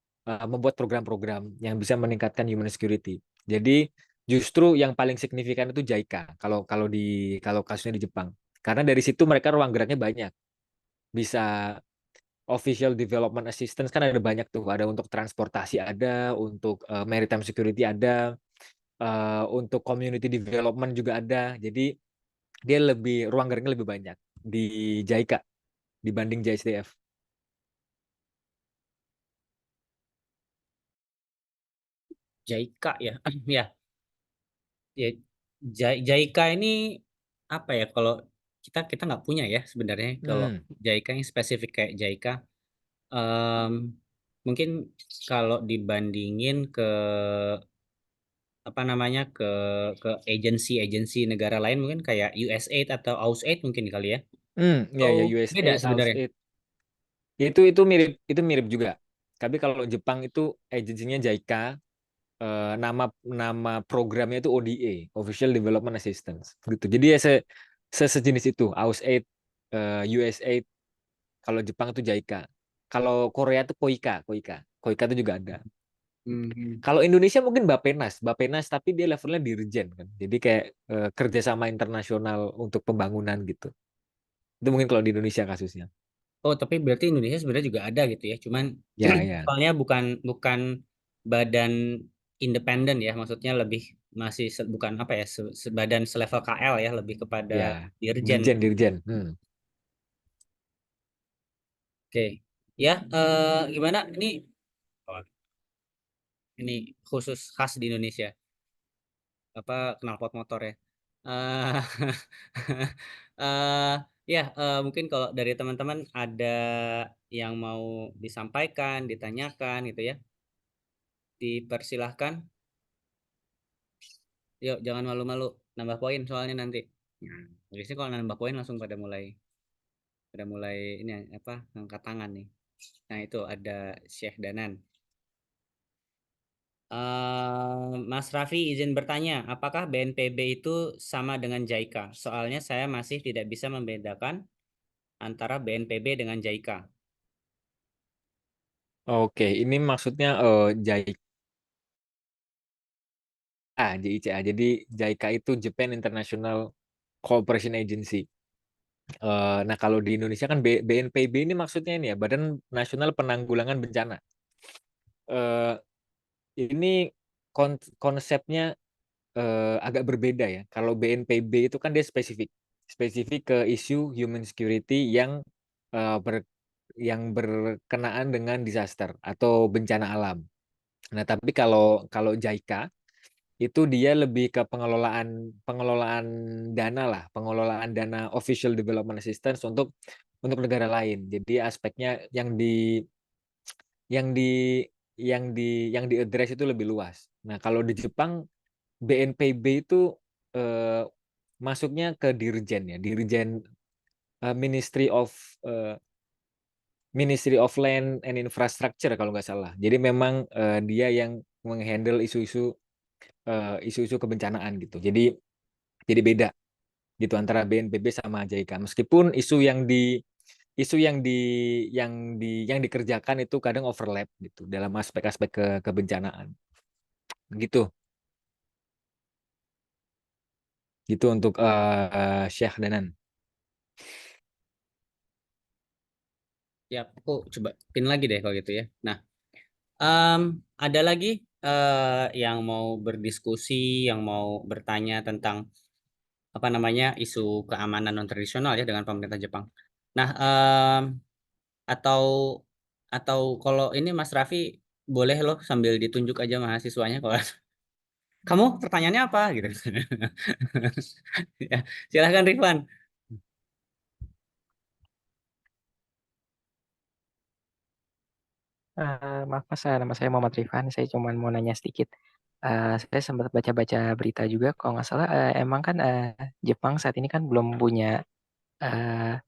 membuat program-program yang bisa meningkatkan human security. Jadi justru yang paling signifikan itu JICA kalau kalau kasusnya di Jepang. Karena dari situ mereka ruang geraknya banyak. Bisa official development assistance kan ada banyak tuh, ada untuk transportasi ada, untuk maritime security ada, untuk community development juga ada. Jadi dia lebih ruang geraknya lebih banyak di JICA dibanding JSDF. JICA ya. Ya, ya, JICA ini apa ya, kalau kita kita nggak punya ya sebenarnya, kalau Hmm. JICA yang spesifik kayak JICA. Em, Mungkin kalau dibandingin ke apa namanya, ke agensi-agensi negara lain, mungkin kayak USAID atau AUSAID mungkin kali ya. Ya Oh, ya beda USAID, sebenarnya. AUSAID. Itu mirip juga. Tapi kalau Jepang itu agensinya JICA, nama nama programnya itu ODA, Official Development Assistance gitu. Jadi ya sejenis itu, AUSAID, USAID, kalau Jepang itu JICA. Kalau Korea itu KOICA, KOICA. KOICA itu juga ada. Hmm. Kalau Indonesia mungkin Bapenas tapi dia levelnya dirjen kan. Jadi kayak kerjasama internasional untuk pembangunan gitu. Itu mungkin kalau di Indonesia kasusnya. Oh, tapi berarti Indonesia sebenarnya juga ada gitu ya. Cuman Ya, ya, soalnya bukan bukan badan independen ya, maksudnya lebih masih bukan apa ya, badan selevel KL ya, lebih kepada ya. dirjen. Dirjen. Oke. Ya, gimana? Oh, ini khusus khas di Indonesia. Apa, knalpot motor ya. Eh eh, ya, mungkin kalau dari teman-teman ada yang mau disampaikan, ditanyakan gitu ya, dipersilahkan. Yuk, jangan malu-malu, nambah poin soalnya nanti. Biasanya kalau nambah poin langsung pada mulai ini apa, angkat tangan nih. Nah, itu ada Syekh Danan. Mas Raffi izin bertanya, apakah BNPB itu sama dengan JICA? Soalnya saya masih tidak bisa membedakan antara BNPB dengan JICA. Oke, ini maksudnya JICA. Jadi JICA itu Japan International Cooperation Agency. Nah, kalau di Indonesia kan BNPB ini maksudnya ini ya, Badan Nasional Penanggulangan Bencana. Eh, ini konsepnya agak berbeda ya. Kalau BNPB itu kan dia spesifik ke isu human security yang eh, ber- yang berkenaan dengan disaster atau bencana alam. Nah, tapi kalau kalau JICA itu dia lebih ke pengelolaan dana lah, pengelolaan dana official development assistance untuk negara lain. Jadi aspeknya yang di yang di address itu lebih luas. Nah, kalau di Jepang BNPB itu eh, masuknya ke dirjen ya, dirjen eh, Ministry of eh, Ministry of Land and Infrastructure kalau nggak salah. Jadi memang dia yang menghandle isu-isu kebencanaan gitu. Jadi beda gitu antara BNPB sama JICA. Meskipun isu yang dikerjakan itu kadang overlap gitu dalam aspek-aspek kebencanaan. Gitu. Gitu untuk Syekh Danan. Ya, aku coba pin lagi deh kalau gitu ya. Nah, ada lagi yang mau berdiskusi, yang mau bertanya tentang apa namanya isu keamanan non tradisional ya dengan pemerintah Jepang. Nah, atau atau kalau ini Mas Raffi boleh loh sambil ditunjuk aja mahasiswanya kalau kamu pertanyaannya apa gitu. Ya, silahkan Rifan. Maaf Mas, nama saya Muhammad Rifan. Saya cuma mau nanya sedikit. Saya sempat baca-baca berita juga, kalau nggak salah, emang kan Jepang saat ini kan belum punya eh,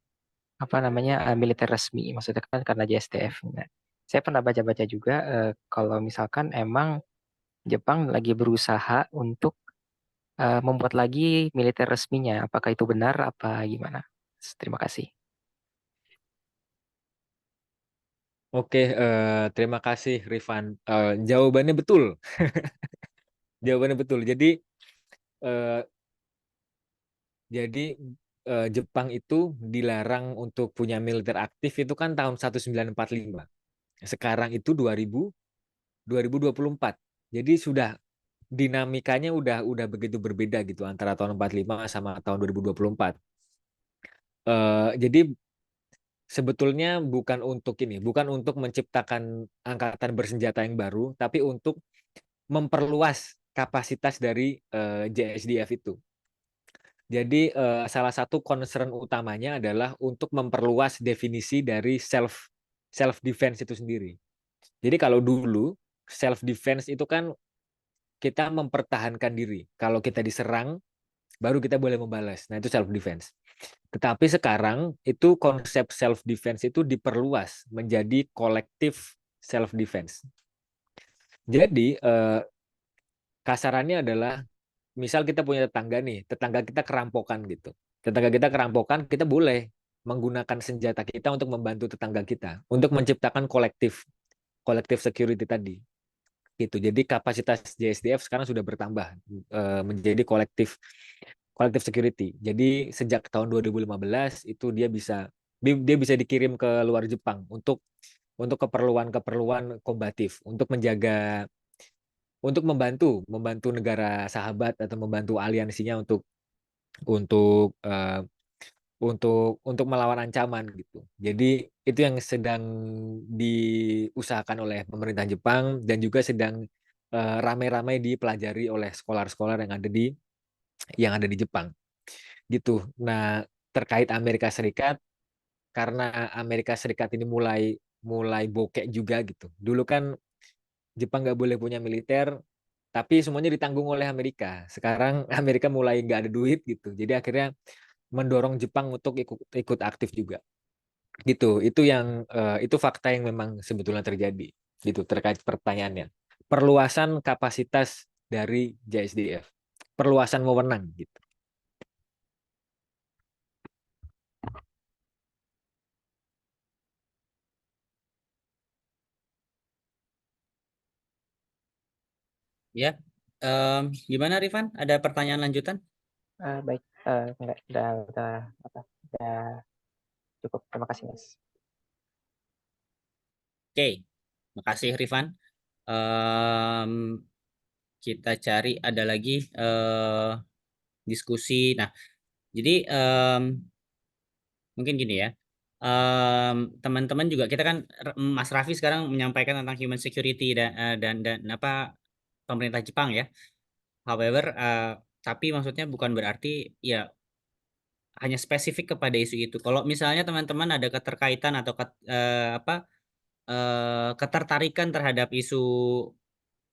apa namanya militer resmi, maksudnya kan karena JSTF. Nah, saya pernah baca-baca juga kalau misalkan emang Jepang lagi berusaha untuk membuat lagi militer resminya. Apakah itu benar apa gimana? Terima kasih. Oke, terima kasih Rifan. Jawabannya betul. Jawabannya betul. Eh, jadi Jepang itu dilarang untuk punya militer aktif itu kan tahun 1945. Sekarang itu 2024. Jadi sudah dinamikanya udah begitu berbeda gitu antara tahun 45 sama tahun 2024. Jadi sebetulnya bukan untuk menciptakan angkatan bersenjata yang baru, tapi untuk memperluas kapasitas dari JSDF itu. Jadi salah satu concern utamanya adalah untuk memperluas definisi dari self defense itu sendiri. Jadi kalau dulu self defense itu kan kita mempertahankan diri. Kalau kita diserang, baru kita boleh membalas. Nah, itu self defense. Tetapi sekarang itu konsep self defense itu diperluas menjadi kolektif self defense. Jadi kasarannya adalah misal kita punya tetangga nih, tetangga kita kerampokan gitu. Tetangga kita kerampokan, kita boleh menggunakan senjata kita untuk membantu tetangga kita untuk menciptakan kolektif security tadi. Gitu. Jadi kapasitas JSDF sekarang sudah bertambah menjadi kolektif security. Jadi sejak tahun 2015 itu dia bisa dikirim ke luar Jepang untuk keperluan kombatif, untuk membantu negara sahabat atau membantu aliansinya untuk eh, untuk melawan ancaman gitu. Jadi itu yang sedang diusahakan oleh pemerintah Jepang dan juga sedang ramai-ramai dipelajari oleh sekolah-sekolah yang ada di Jepang gitu. Nah, terkait Amerika Serikat, karena Amerika Serikat ini mulai mulai bokek juga gitu. Dulu kan Jepang nggak boleh punya militer, tapi semuanya ditanggung oleh Amerika. Sekarang Amerika mulai nggak ada duit gitu. Jadi akhirnya mendorong Jepang untuk ikut aktif juga. Gitu. Itu fakta yang memang sebetulnya terjadi. Gitu terkait pertanyaannya. Perluasan kapasitas dari JSDF. Perluasan wewenang gitu. Ya, gimana Rifan? Ada pertanyaan lanjutan? Baik, enggak, udah cukup. Terima kasih Mas. Oke, makasih Rifan. Em, kita cari ada lagi diskusi. Nah, jadi mungkin gini ya. Teman-teman juga kita kan Mas Raffi sekarang menyampaikan tentang human security dan apa pemerintah Jepang ya. However, tapi maksudnya bukan berarti ya hanya spesifik kepada isu itu. Kalau misalnya teman-teman ada keterkaitan atau ketertarikan terhadap isu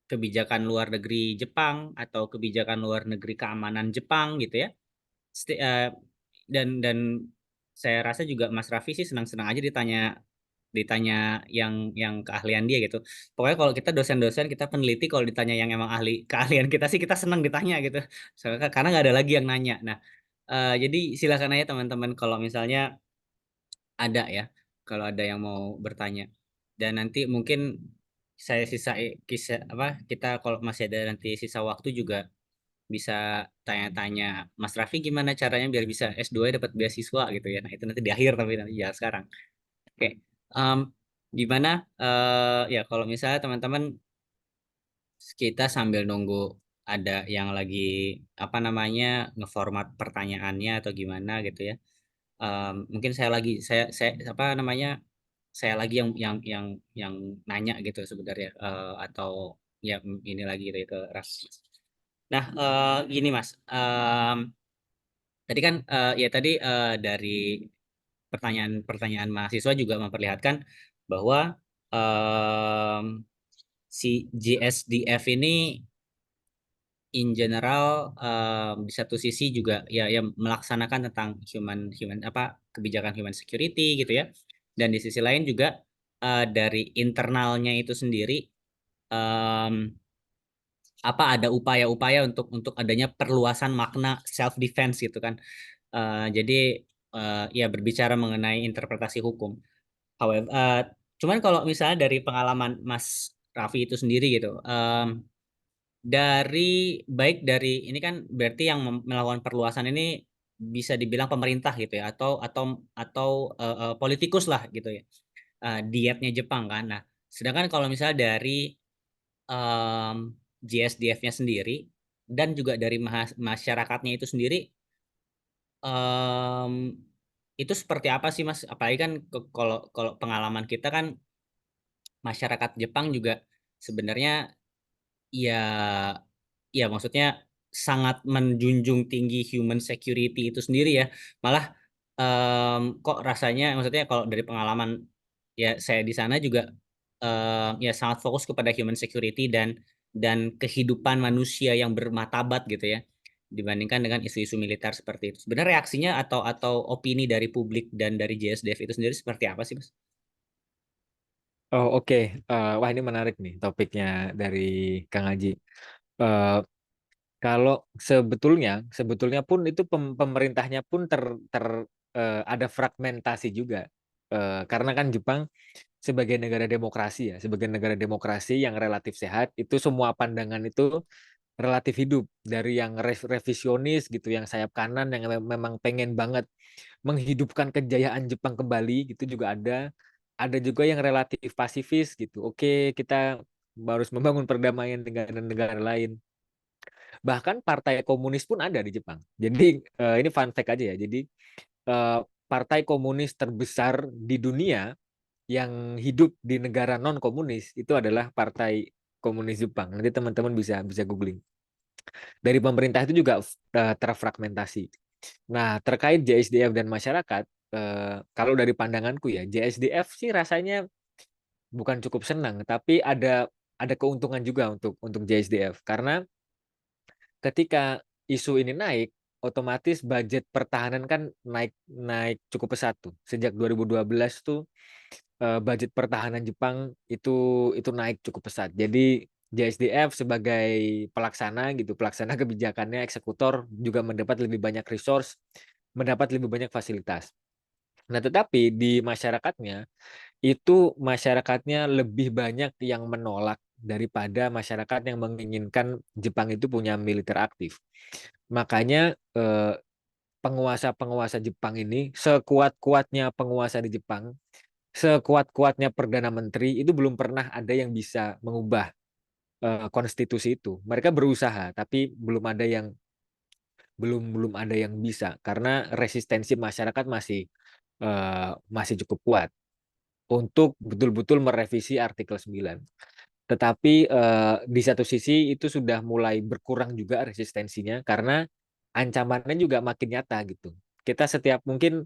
kebijakan luar negeri Jepang atau kebijakan luar negeri keamanan Jepang gitu ya. Dan saya rasa juga Mas Raffi sih senang-senang aja ditanya yang keahlian dia gitu. Pokoknya kalau kita dosen-dosen, kita peneliti, kalau ditanya yang emang ahli keahlian kita sih kita senang ditanya gitu. Soalnya karena nggak ada lagi yang nanya. Nah, jadi silakan aja teman-teman kalau misalnya ada ya, kalau ada yang mau bertanya. Dan nanti mungkin saya kita kalau masih ada nanti sisa waktu juga bisa tanya-tanya Mas Raffi gimana caranya biar bisa S2 dapat beasiswa gitu ya. Nah, itu nanti di akhir tapi nanti ya sekarang. Oke. Em, Gimana ya kalau misalnya teman-teman kita sambil nunggu ada yang lagi ngeformat pertanyaannya atau gimana gitu ya. Mungkin saya apa namanya saya lagi yang nanya gitu sebenarnya atau ya ini lagi gitu ke Ras. Nah, gini Mas, tadi kan ya tadi dari pertanyaan-pertanyaan mahasiswa juga memperlihatkan bahwa em, si GSDF ini in general di satu sisi juga ya melaksanakan tentang human human apa kebijakan human security gitu ya, dan di sisi lain juga dari internalnya itu sendiri em, ada upaya-upaya untuk adanya perluasan makna self defense gitu kan. Jadi ya berbicara mengenai interpretasi hukum. However, cuman kalau misalnya dari pengalaman Mas Raffi itu sendiri gitu, dari ini kan berarti yang melakukan perluasan ini bisa dibilang pemerintah gitu ya, atau politikus lah gitu ya, dietnya Jepang kan. Nah, sedangkan kalau misalnya dari GSDF-nya sendiri dan juga dari masyarakatnya itu sendiri, em, itu seperti apa sih Mas? Apalagi kan kalau kalau pengalaman kita kan masyarakat Jepang juga sebenarnya ya maksudnya sangat menjunjung tinggi human security itu sendiri ya. Malah kok rasanya maksudnya kalau dari pengalaman ya saya di sana juga ya sangat fokus kepada human security dan kehidupan manusia yang bermartabat gitu ya, dibandingkan dengan isu-isu militer seperti itu. Sebenarnya reaksinya atau opini dari publik dan dari JSDF itu sendiri seperti apa sih, Mas? Oh, oke. Wah, ini menarik nih topiknya dari Kang Haji. Eh, Kalau sebetulnya pun itu pemerintahnya pun ada fragmentasi juga. Karena kan Jepang sebagai negara demokrasi ya, sebagai negara demokrasi yang relatif sehat, itu semua pandangan itu relatif hidup, dari yang revisionis gitu, yang sayap kanan yang memang pengen banget menghidupkan kejayaan Jepang kembali gitu juga ada. Ada juga yang relatif pasifis gitu. Oke, kita harus membangun perdamaian dengan negara lain. Bahkan partai komunis pun ada di Jepang. Jadi ini fun fact aja ya. Jadi partai komunis terbesar di dunia yang hidup di negara non komunis itu adalah Partai Komunis Jepang. Nanti teman-teman bisa googling. Dari pemerintah itu juga terfragmentasi. Nah, terkait JSDF dan masyarakat, kalau dari pandanganku ya, JSDF sih rasanya bukan cukup senang, tapi ada keuntungan juga untuk JSDF, karena ketika isu ini naik, otomatis budget pertahanan kan naik naik cukup pesat tuh. Sejak 2012 tuh budget pertahanan Jepang itu naik cukup pesat. Jadi JSDF sebagai pelaksana gitu, pelaksana kebijakannya, eksekutor juga mendapat lebih banyak resource, mendapat lebih banyak fasilitas. Nah, tetapi di masyarakatnya lebih banyak yang menolak daripada masyarakat yang menginginkan Jepang itu punya militer aktif. Makanya penguasa-penguasa Jepang ini, sekuat-kuatnya penguasa di Jepang, sekuat-kuatnya perdana menteri, itu belum pernah ada yang bisa mengubah konstitusi itu. Mereka berusaha, tapi belum ada yang bisa, karena resistensi masyarakat masih cukup kuat untuk betul-betul merevisi artikel 9. Tetapi di satu sisi itu sudah mulai berkurang juga resistensinya karena ancamannya juga makin nyata gitu. Kita setiap mungkin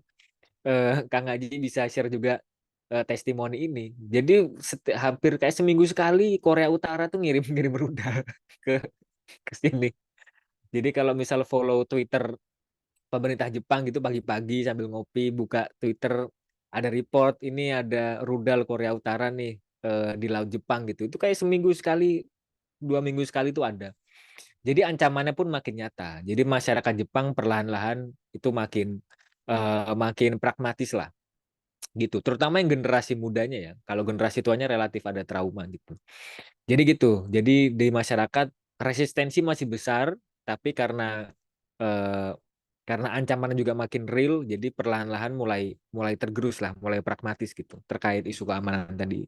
Kang Haji bisa share juga testimoni ini. Jadi hampir kayak seminggu sekali Korea Utara tuh ngirim-ngirim rudal ke ke sini. Jadi kalau misal follow Twitter pemerintah Jepang gitu pagi-pagi sambil ngopi buka Twitter ada report ini ada rudal Korea Utara nih di laut Jepang gitu. Itu kayak seminggu sekali, 2 minggu sekali tuh ada. Jadi ancamannya pun makin nyata. Jadi masyarakat Jepang perlahan-lahan itu makin pragmatis lah gitu. Terutama yang generasi mudanya ya. Kalau generasi tuanya relatif ada trauma gitu. Jadi gitu. Jadi di masyarakat resistensi masih besar, tapi eh, karena ancamannya juga makin real, jadi perlahan-lahan mulai mulai tergerus lah, mulai pragmatis gitu terkait isu keamanan tadi.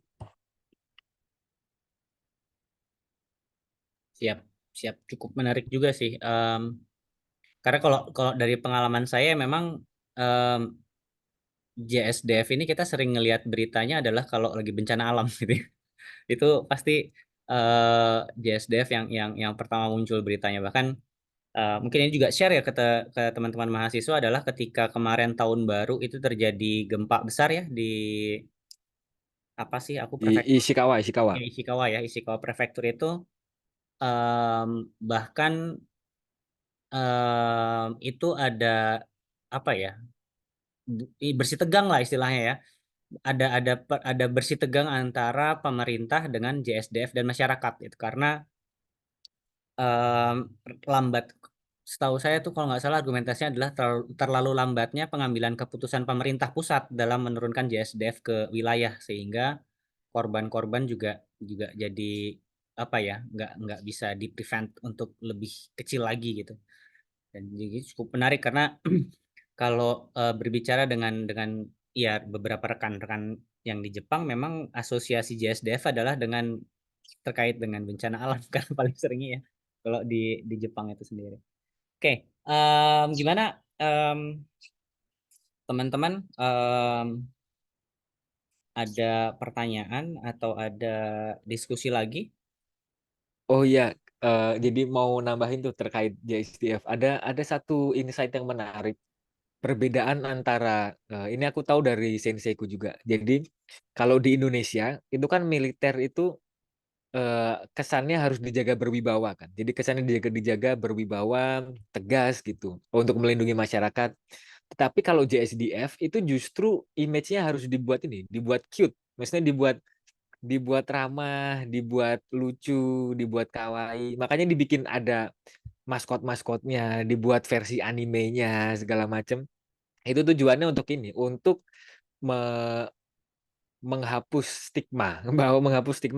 Siap, siap. Cukup menarik juga sih. Karena kalau kalau dari pengalaman saya memang em, JSDF ini kita sering ngelihat beritanya adalah kalau lagi bencana alam gitu ya. Itu pasti JSDF yang pertama muncul beritanya. Bahkan mungkin ini juga share ya ke teman-teman mahasiswa adalah ketika kemarin tahun baru itu terjadi gempa besar ya di apa sih aku Di prefektur Ishikawa, Ishikawa. ya Ishikawa prefektur itu em, bahkan itu ada apa ya bersih tegang lah istilahnya ya ada bersih tegang antara pemerintah dengan JSDF dan masyarakat itu karena em, lambat setahu saya tuh kalau nggak salah argumentasinya adalah terlalu lambatnya pengambilan keputusan pemerintah pusat dalam menurunkan JSDF ke wilayah sehingga korban-korban juga juga jadi apa ya nggak bisa di prevent untuk lebih kecil lagi gitu dan jadi cukup menarik karena kalau berbicara dengan ya beberapa rekan-rekan yang di Jepang memang asosiasi JSDF adalah dengan terkait dengan bencana alam kan paling seringnya ya kalau di Jepang itu sendiri. Oke, gimana em, teman-teman ada pertanyaan atau ada diskusi lagi? Oh iya, jadi mau nambahin tuh terkait JSDF. Ada satu insight yang menarik. Perbedaan antara ini aku tahu dari senseiku juga. Jadi kalau di Indonesia itu kan militer itu kesannya harus dijaga berwibawa kan. Jadi kesannya dijaga berwibawa, tegas gitu untuk melindungi masyarakat. Tetapi kalau JSDF itu justru image-nya harus dibuat dibuat cute. Maksudnya dibuat dibuat ramah, dibuat lucu, dibuat kawaii. Makanya dibikin ada maskot-maskotnya, dibuat versi animenya segala macam. Itu tujuannya untuk untuk me- menghapus stigma,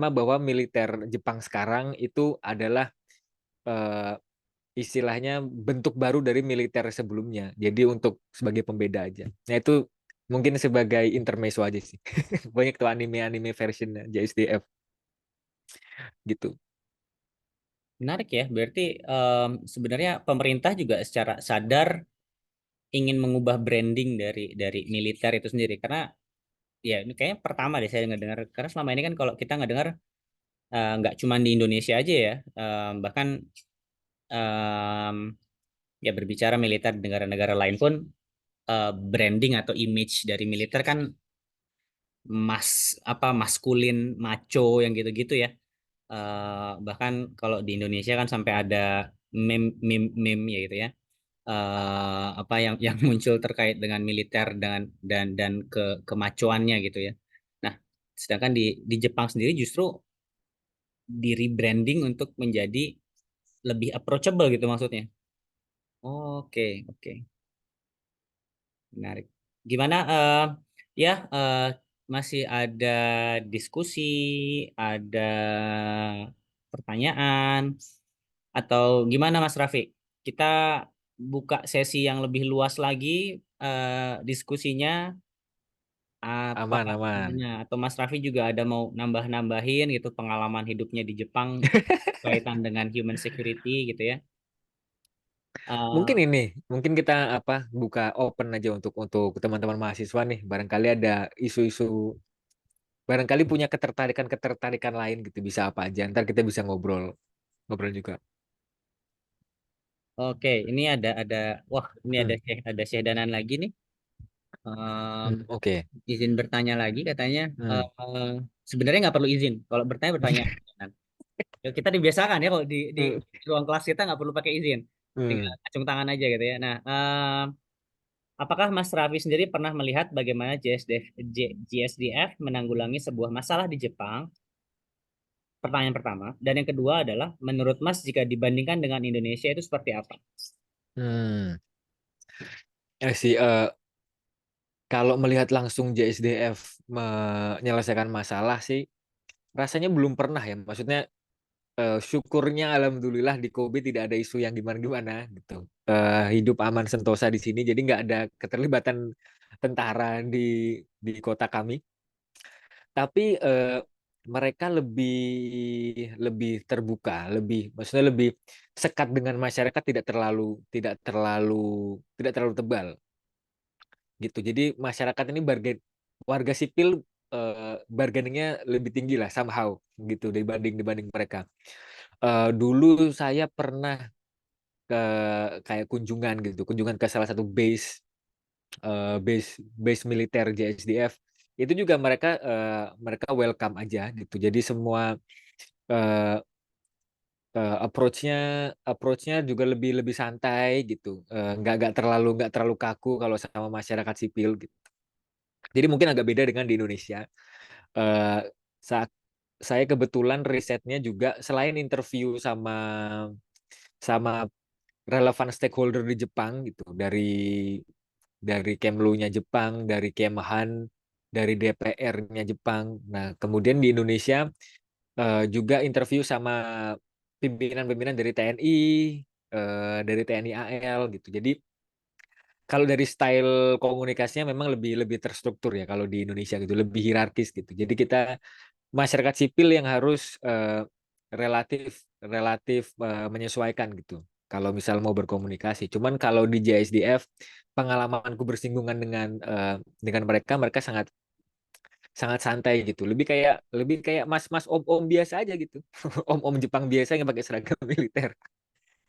bahwa militer Jepang sekarang itu adalah eh, istilahnya bentuk baru dari militer sebelumnya. Jadi untuk sebagai pembeda aja. Nah itu mungkin sebagai intermezzo aja sih. Banyak tuh anime-anime version JSDF gitu. Menarik ya, berarti sebenarnya pemerintah juga secara sadar ingin mengubah branding dari militer itu sendiri karena ya ini kayaknya pertama deh saya ngedengar karena selama ini kan kalau kita ngedengar nggak cuma di Indonesia aja ya bahkan em, ya berbicara militer di negara-negara lain pun branding atau image dari militer kan maskulin macho yang gitu-gitu ya. Bahkan kalau di Indonesia kan sampai ada meme ya gitu ya apa yang muncul terkait dengan militer dan kemacoannya gitu ya. Nah, sedangkan di Jepang sendiri justru di rebranding untuk menjadi lebih approachable gitu maksudnya. Oke, oke, menarik. Gimana ya masih ada diskusi, ada pertanyaan atau gimana Mas Rafi? Kita buka sesi yang lebih luas lagi diskusinya. Aman, Apakah aman. gimana? Atau Mas Raffi juga ada mau nambah-nambahin gitu pengalaman hidupnya di Jepang kaitan dengan human security gitu ya? Mungkin Eh, mungkin kita buka open aja untuk teman-teman mahasiswa nih. Barangkali ada isu-isu barangkali punya ketertarikan lain gitu, bisa apa aja. Ntar kita bisa ngobrol juga. Oke, ini wah ini Hmm, ada Syahdanan lagi nih. oke. Izin bertanya lagi katanya. Hmm. Sebenarnya nggak perlu izin. Kalau bertanya. Ya, kita dibiasakan ya kalau di Hmm. ruang kelas kita nggak perlu pakai izin. Tinggal Hmm. acung tangan aja gitu ya. Nah, apakah Mas Raffi sendiri pernah melihat bagaimana GSDF menanggulangi sebuah masalah di Jepang? Pertanyaan pertama. Dan yang kedua adalah, menurut Mas jika dibandingkan dengan Indonesia itu seperti apa? Hmm. Ya sih, kalau melihat langsung JSDF menyelesaikan masalah sih, rasanya belum pernah ya. Maksudnya syukurnya alhamdulillah di Kobe tidak ada isu yang gimana-gimana gitu. Hidup aman sentosa di sini, jadi nggak ada keterlibatan tentara di kota kami. Tapi mereka lebih terbuka, maksudnya lebih sekat dengan masyarakat, tidak terlalu tebal gitu. Jadi masyarakat ini warga sipil bargainingnya lebih tinggi lah somehow gitu dibanding mereka. Dulu saya pernah ke kayak kunjungan ke salah satu base militer JSDF. Itu juga mereka welcome aja gitu. Jadi semua eh, approach-nya juga lebih lebih santai gitu. Nggak terlalu kaku kalau sama masyarakat sipil gitu. Jadi mungkin agak beda dengan di Indonesia. Eh, saat saya kebetulan risetnya juga selain interview sama sama relevan stakeholder di Jepang gitu, dari Kemlu-nya Jepang, dari Kemhan, dari DPR-nya Jepang. Nah, kemudian di Indonesia juga interview sama pimpinan-pimpinan dari TNI, dari TNI AL gitu. Jadi kalau dari style komunikasinya memang lebih lebih terstruktur ya kalau di Indonesia gitu, lebih hierarkis gitu. Jadi kita masyarakat sipil yang harus relatif relatif menyesuaikan gitu. Kalau misal mau berkomunikasi. Cuman kalau di JSDF pengalamanku bersinggungan dengan mereka sangat sangat santai gitu. Lebih kayak mas-mas om-om biasa aja gitu. Om-om Jepang biasa yang pakai seragam militer.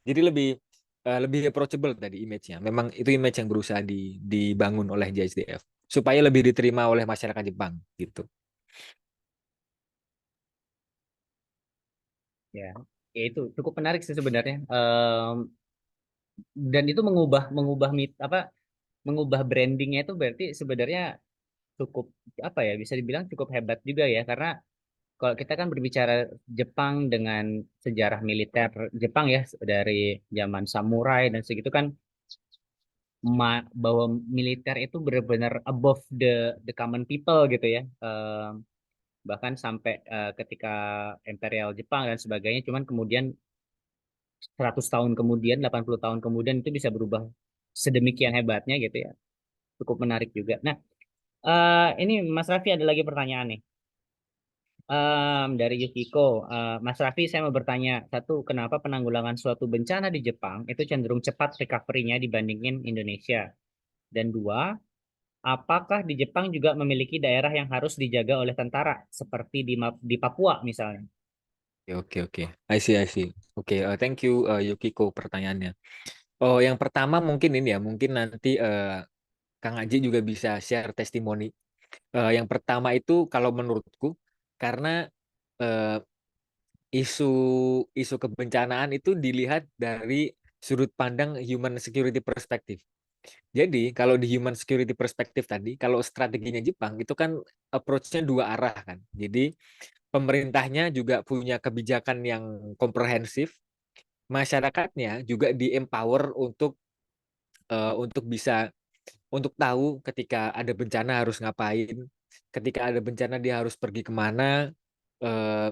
Jadi lebih approachable tadi image-nya. Memang itu image yang berusaha dibangun oleh JSDF supaya lebih diterima oleh masyarakat Jepang gitu. Ya, ya itu cukup menarik sih sebenarnya. Dan itu mengubah mengubah mengubah brandingnya itu berarti sebenarnya cukup apa ya, bisa dibilang cukup hebat juga ya, karena kalau kita kan berbicara Jepang dengan sejarah militer Jepang ya, dari zaman samurai dan segitu kan, bahwa militer itu benar-benar above the common people gitu ya. Bahkan sampai ketika Imperial Jepang dan sebagainya, cuman kemudian 100 tahun kemudian, 80 tahun kemudian itu bisa berubah sedemikian hebatnya gitu ya. Cukup menarik juga. Nah, ini Mas Raffi ada lagi pertanyaan nih. Dari Yukiko. Mas Raffi, saya mau bertanya. Satu, kenapa penanggulangan suatu bencana di Jepang itu cenderung cepat recovery-nya dibandingin Indonesia? Dan dua, apakah di Jepang juga memiliki daerah yang harus dijaga oleh tentara, seperti di Papua misalnya? Oke, oke. I see. Oke, thank you Yukiko pertanyaannya. Oh, yang pertama mungkin ini ya, mungkin nanti Kang Aji juga bisa share testimoni. Yang pertama itu kalau menurutku karena eh, isu isu kebencanaan itu dilihat dari sudut pandang human security perspective. Jadi kalau di human security perspective tadi, kalau strateginya Jepang itu kan approach-nya dua arah kan. Jadi pemerintahnya juga punya kebijakan yang komprehensif, masyarakatnya juga di-empower untuk bisa untuk tahu ketika ada bencana harus ngapain, ketika ada bencana dia harus pergi kemana, eh,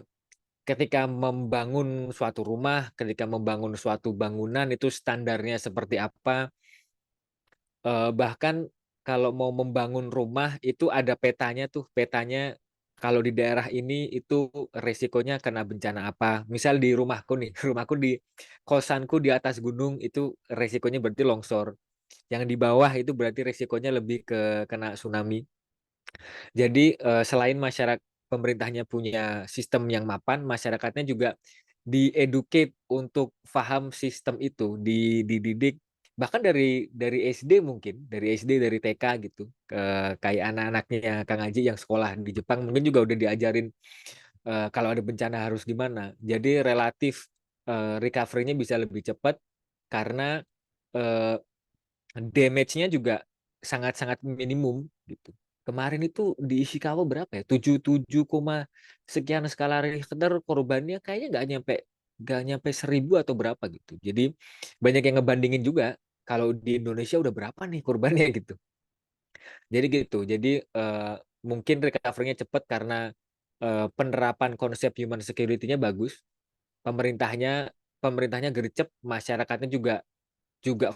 ketika membangun suatu rumah, ketika membangun suatu bangunan itu standarnya seperti apa. Bahkan kalau mau membangun rumah itu ada petanya tuh, petanya kalau di daerah ini itu resikonya kena bencana apa. Misal di rumahku nih, rumahku di kosanku di atas gunung itu resikonya berarti longsor. Yang di bawah itu berarti resikonya lebih ke kena tsunami. Jadi pemerintahnya punya sistem yang mapan, masyarakatnya juga di-educate untuk paham sistem itu, dididik bahkan dari SD mungkin, dari SD, dari TK gitu, kayak anak-anaknya Kang Aji yang sekolah di Jepang mungkin juga udah diajarin, kalau ada bencana harus gimana. Jadi relatif, recovery-nya bisa lebih cepat karena, eee damage-nya juga sangat-sangat minimum gitu. Kemarin itu di Ishikawa berapa ya, 77, sekian skala Richter korbannya kayaknya nggak nyampe 1.000 atau berapa gitu. Jadi banyak yang ngebandingin juga, kalau di Indonesia udah berapa nih korbannya gitu. Jadi gitu, jadi, mungkin recovery-nya cepat karena, penerapan konsep human security-nya bagus, pemerintahnya pemerintahnya gercep, masyarakatnya juga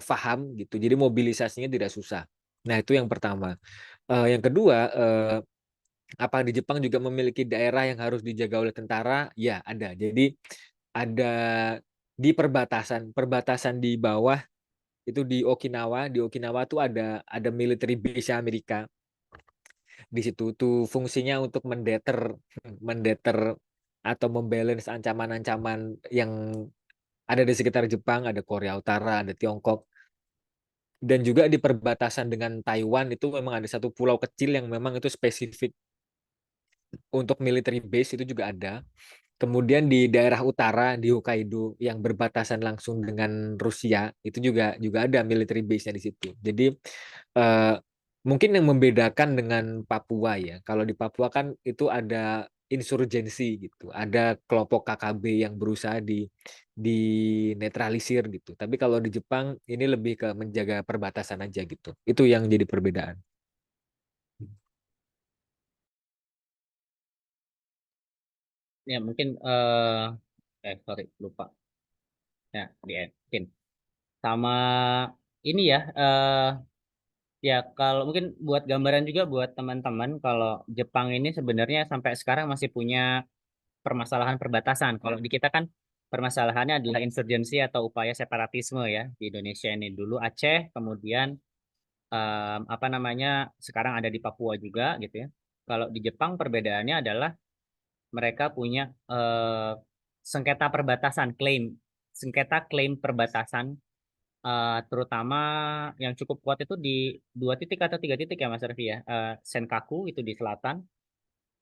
paham gitu, jadi mobilisasinya tidak susah. Nah itu yang pertama. Yang kedua, apa di Jepang juga memiliki daerah yang harus dijaga oleh tentara? Ya ada. Jadi ada di perbatasan di bawah itu di Okinawa tuh ada military base Amerika. Di situ tuh fungsinya untuk mendeter mendeter atau membalance ancaman-ancaman yang ada di sekitar Jepang, ada Korea Utara, ada Tiongkok. Dan juga di perbatasan dengan Taiwan itu memang ada satu pulau kecil yang memang itu spesifik untuk military base itu juga ada. Kemudian di daerah utara di Hokkaido yang berbatasan langsung dengan Rusia itu juga juga ada military base-nya di situ. Jadi eh, mungkin yang membedakan dengan Papua ya. Kalau di Papua kan itu ada insurgensi gitu, ada kelompok KKB yang berusaha dinetralisir gitu. Tapi kalau di Jepang ini lebih ke menjaga perbatasan aja gitu. Itu yang jadi perbedaan. Ya mungkin sorry lupa ya mungkin sama ini ya ya kalau mungkin buat gambaran juga buat teman-teman kalau Jepang ini sebenarnya sampai sekarang masih punya permasalahan perbatasan. Kalau di kita kan permasalahannya adalah insurgensi atau upaya separatisme ya. Di Indonesia ini dulu Aceh, kemudian apa namanya sekarang ada di Papua juga gitu ya. Kalau di Jepang perbedaannya adalah mereka punya sengketa perbatasan, sengketa klaim perbatasan, terutama yang cukup kuat itu di 2 titik atau 3 titik ya Mas Revi ya. Senkaku itu di selatan,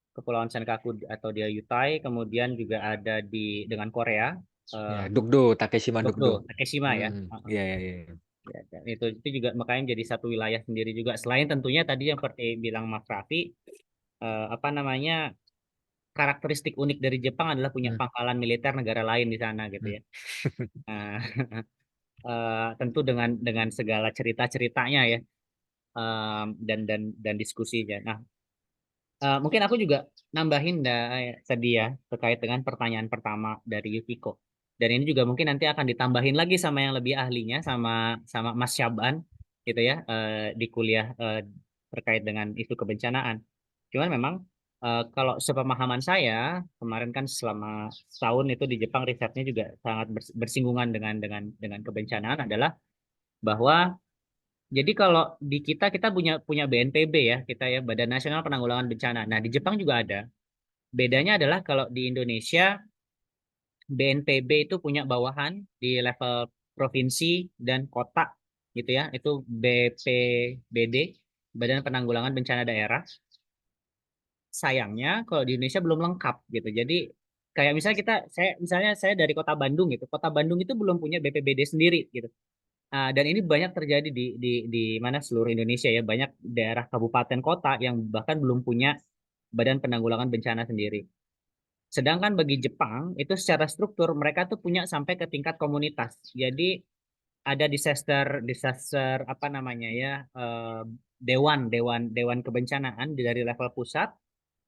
Kepulauan Senkaku atau di Ayutthaya, kemudian juga ada di dengan Korea, Ya, eh, Dokdo, Takeshima Dokdo, Dokdo. Takeshima ya. Iya, iya, iya. Ya, dan itu juga makanya jadi satu wilayah sendiri juga. Selain tentunya tadi yang seperti bilang Mas Raffi, apa namanya karakteristik unik dari Jepang adalah punya Hmm, pangkalan militer negara lain di sana gitu hmm. ya. Nah, tentu dengan segala cerita-ceritanya ya, dan diskusinya. Nah, mungkin aku juga nambahin tadi ya terkait dengan pertanyaan pertama dari Yukiko. Dan ini juga mungkin nanti akan ditambahin lagi sama yang lebih ahlinya sama sama Mas Syaban gitu ya, di kuliah terkait dengan isu kebencanaan. Cuman memang kalau sepemahaman saya kemarin kan selama setahun itu di Jepang risetnya juga sangat bersinggungan dengan kebencanaan adalah bahwa jadi kalau di kita punya punya BNPB ya, kita ya Badan Nasional Penanggulangan Bencana. Nah, di Jepang juga ada. Bedanya adalah kalau di Indonesia BNPB itu punya bawahan di level provinsi dan kota gitu ya. Itu BPBD, Badan Penanggulangan Bencana Daerah. Sayangnya kalau di Indonesia belum lengkap gitu. Jadi kayak misalnya saya dari Kota Bandung gitu. Kota Bandung itu belum punya BPBD sendiri gitu. Dan ini banyak terjadi di mana seluruh Indonesia ya, banyak daerah kabupaten kota yang bahkan belum punya badan penanggulangan bencana sendiri. Sedangkan bagi Jepang itu secara struktur mereka tuh punya sampai ke tingkat komunitas. Jadi ada disaster disaster apa namanya ya, dewan dewan dewan kebencanaan dari level pusat,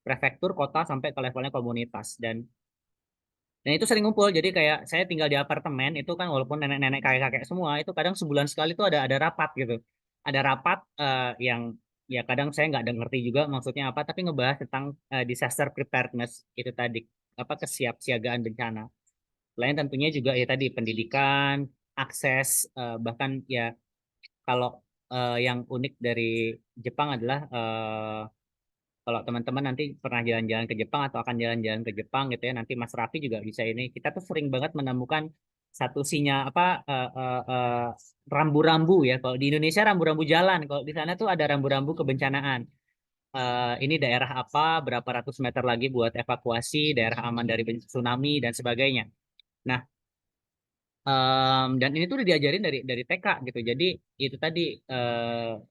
prefektur, kota sampai ke levelnya komunitas dan itu sering ngumpul. Jadi kayak saya tinggal di apartemen itu kan walaupun nenek-nenek kakek-kakek semua itu kadang sebulan sekali tuh ada rapat gitu. Ada rapat yang ya kadang saya nggak ada ngerti juga maksudnya apa tapi ngebahas tentang disaster preparedness itu tadi apa kesiapsiagaan bencana. Lain tentunya juga ya tadi pendidikan, akses bahkan ya kalau yang unik dari Jepang adalah Kalau teman-teman nanti pernah jalan-jalan ke Jepang atau akan jalan-jalan ke Jepang gitu ya, nanti Mas Raffi juga bisa ini. Kita tuh sering banget menemukan satu apa rambu-rambu ya. Kalau di Indonesia rambu-rambu jalan, kalau di sana tuh ada rambu-rambu kebencanaan. Ini daerah apa, berapa ratus meter lagi buat evakuasi, daerah aman dari tsunami dan sebagainya. Nah, dan ini tuh udah diajarin dari TK gitu. Jadi itu tadi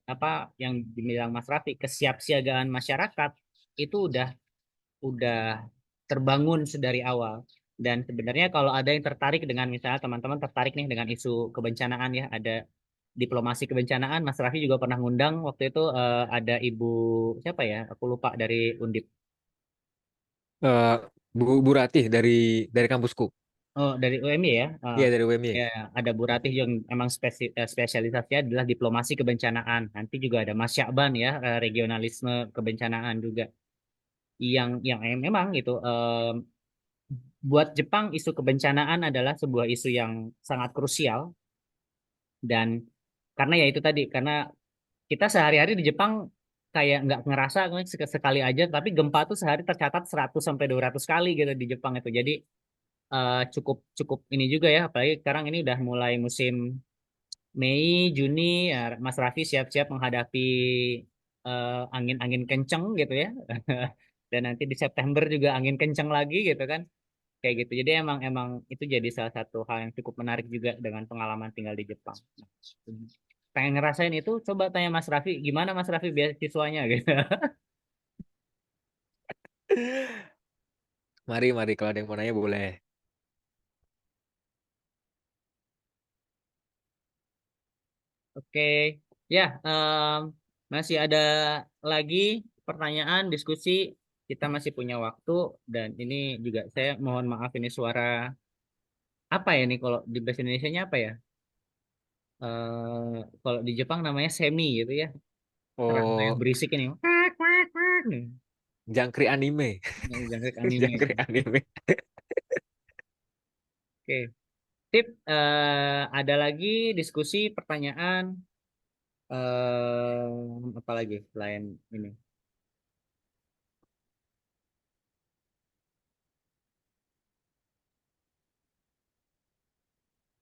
apa yang dibilang Mas Raffi, kesiapsiagaan masyarakat itu udah terbangun sedari awal. Dan sebenarnya kalau ada yang tertarik dengan misalnya teman-teman tertarik nih dengan isu kebencanaan ya, ada diplomasi kebencanaan, Mas Raffi juga pernah ngundang waktu itu ada Ibu siapa ya? Aku lupa dari Undip. Eh, Bu Ratih dari kampusku. Oh, dari UMY ya. Iya, dari UMY. Ya, ada Bu Ratih yang emang spesialisasinya adalah diplomasi kebencanaan. Nanti juga ada Mas Syakban ya, regionalisme kebencanaan juga. Yang memang gitu buat Jepang isu kebencanaan adalah sebuah isu yang sangat krusial dan karena ya itu tadi karena kita sehari-hari di Jepang kayak nggak ngerasa sekali aja tapi gempa tuh sehari tercatat 100 sampai 200 kali gitu di Jepang itu. Jadi cukup cukup ini juga ya apalagi sekarang ini udah mulai musim Mei, Juni ya, Mas Raffi siap-siap menghadapi angin-angin kenceng gitu ya. Dan nanti di September juga angin kenceng lagi gitu kan. Kayak gitu. Jadi emang emang itu jadi salah satu hal yang cukup menarik juga dengan pengalaman tinggal di Jepang. Pengen ngerasain itu, coba tanya Mas Raffi, gimana Mas Raffi beasiswanya gitu. Mari kalau ada yang mau nanya boleh. Oke, ya masih ada lagi pertanyaan, diskusi. Kita masih punya waktu dan ini juga saya mohon maaf ini suara apa ya nih kalau di bahasa Indonesianya apa ya? Kalau di Jepang namanya semi gitu ya. Serangga yang Oh, berisik ini. Kwak, kwak, kwak, nih. jangkrik anime. Yang jangkrik anime. Jangkrik anime. Oke, tip ada lagi diskusi pertanyaan apa lagi selain ini?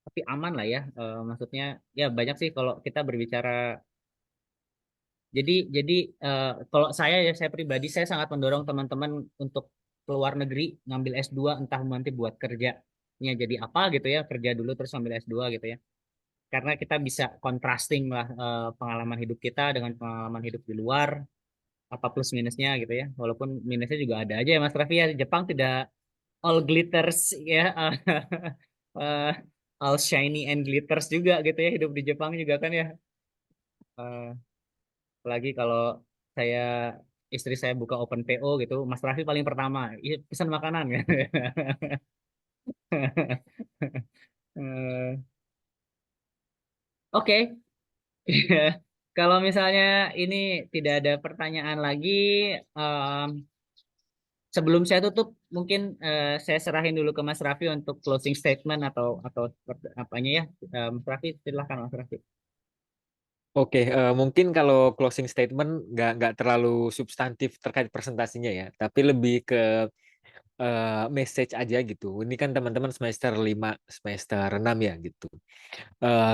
Tapi aman lah ya, maksudnya ya banyak sih kalau kita berbicara. Jadi kalau saya pribadi saya sangat mendorong teman-teman untuk keluar negeri ngambil S2 entah nanti buat kerjanya jadi apa gitu ya kerja dulu terus ambil S2 gitu ya karena kita bisa contrasting lah pengalaman hidup kita dengan pengalaman hidup di luar apa plus minusnya gitu ya walaupun minusnya juga ada aja ya Mas Raffi ya Jepang tidak all glitters ya eh, all shiny and glitters juga gitu ya hidup di Jepang juga kan ya. Eh, Apalagi kalau saya istri saya buka open PO gitu, Mas Raffi paling pertama, pesan makanan ya. Eh, Oke, kalau misalnya ini tidak ada pertanyaan lagi, em, sebelum saya tutup, mungkin saya serahin dulu ke Mas Raffi untuk closing statement atau apanya ya, Mas Raffi silahkan Mas Raffi. Oke, mungkin kalau closing statement nggak terlalu substantif terkait presentasinya ya, tapi lebih ke message aja gitu. Ini kan teman-teman semester 5, semester 6 ya gitu.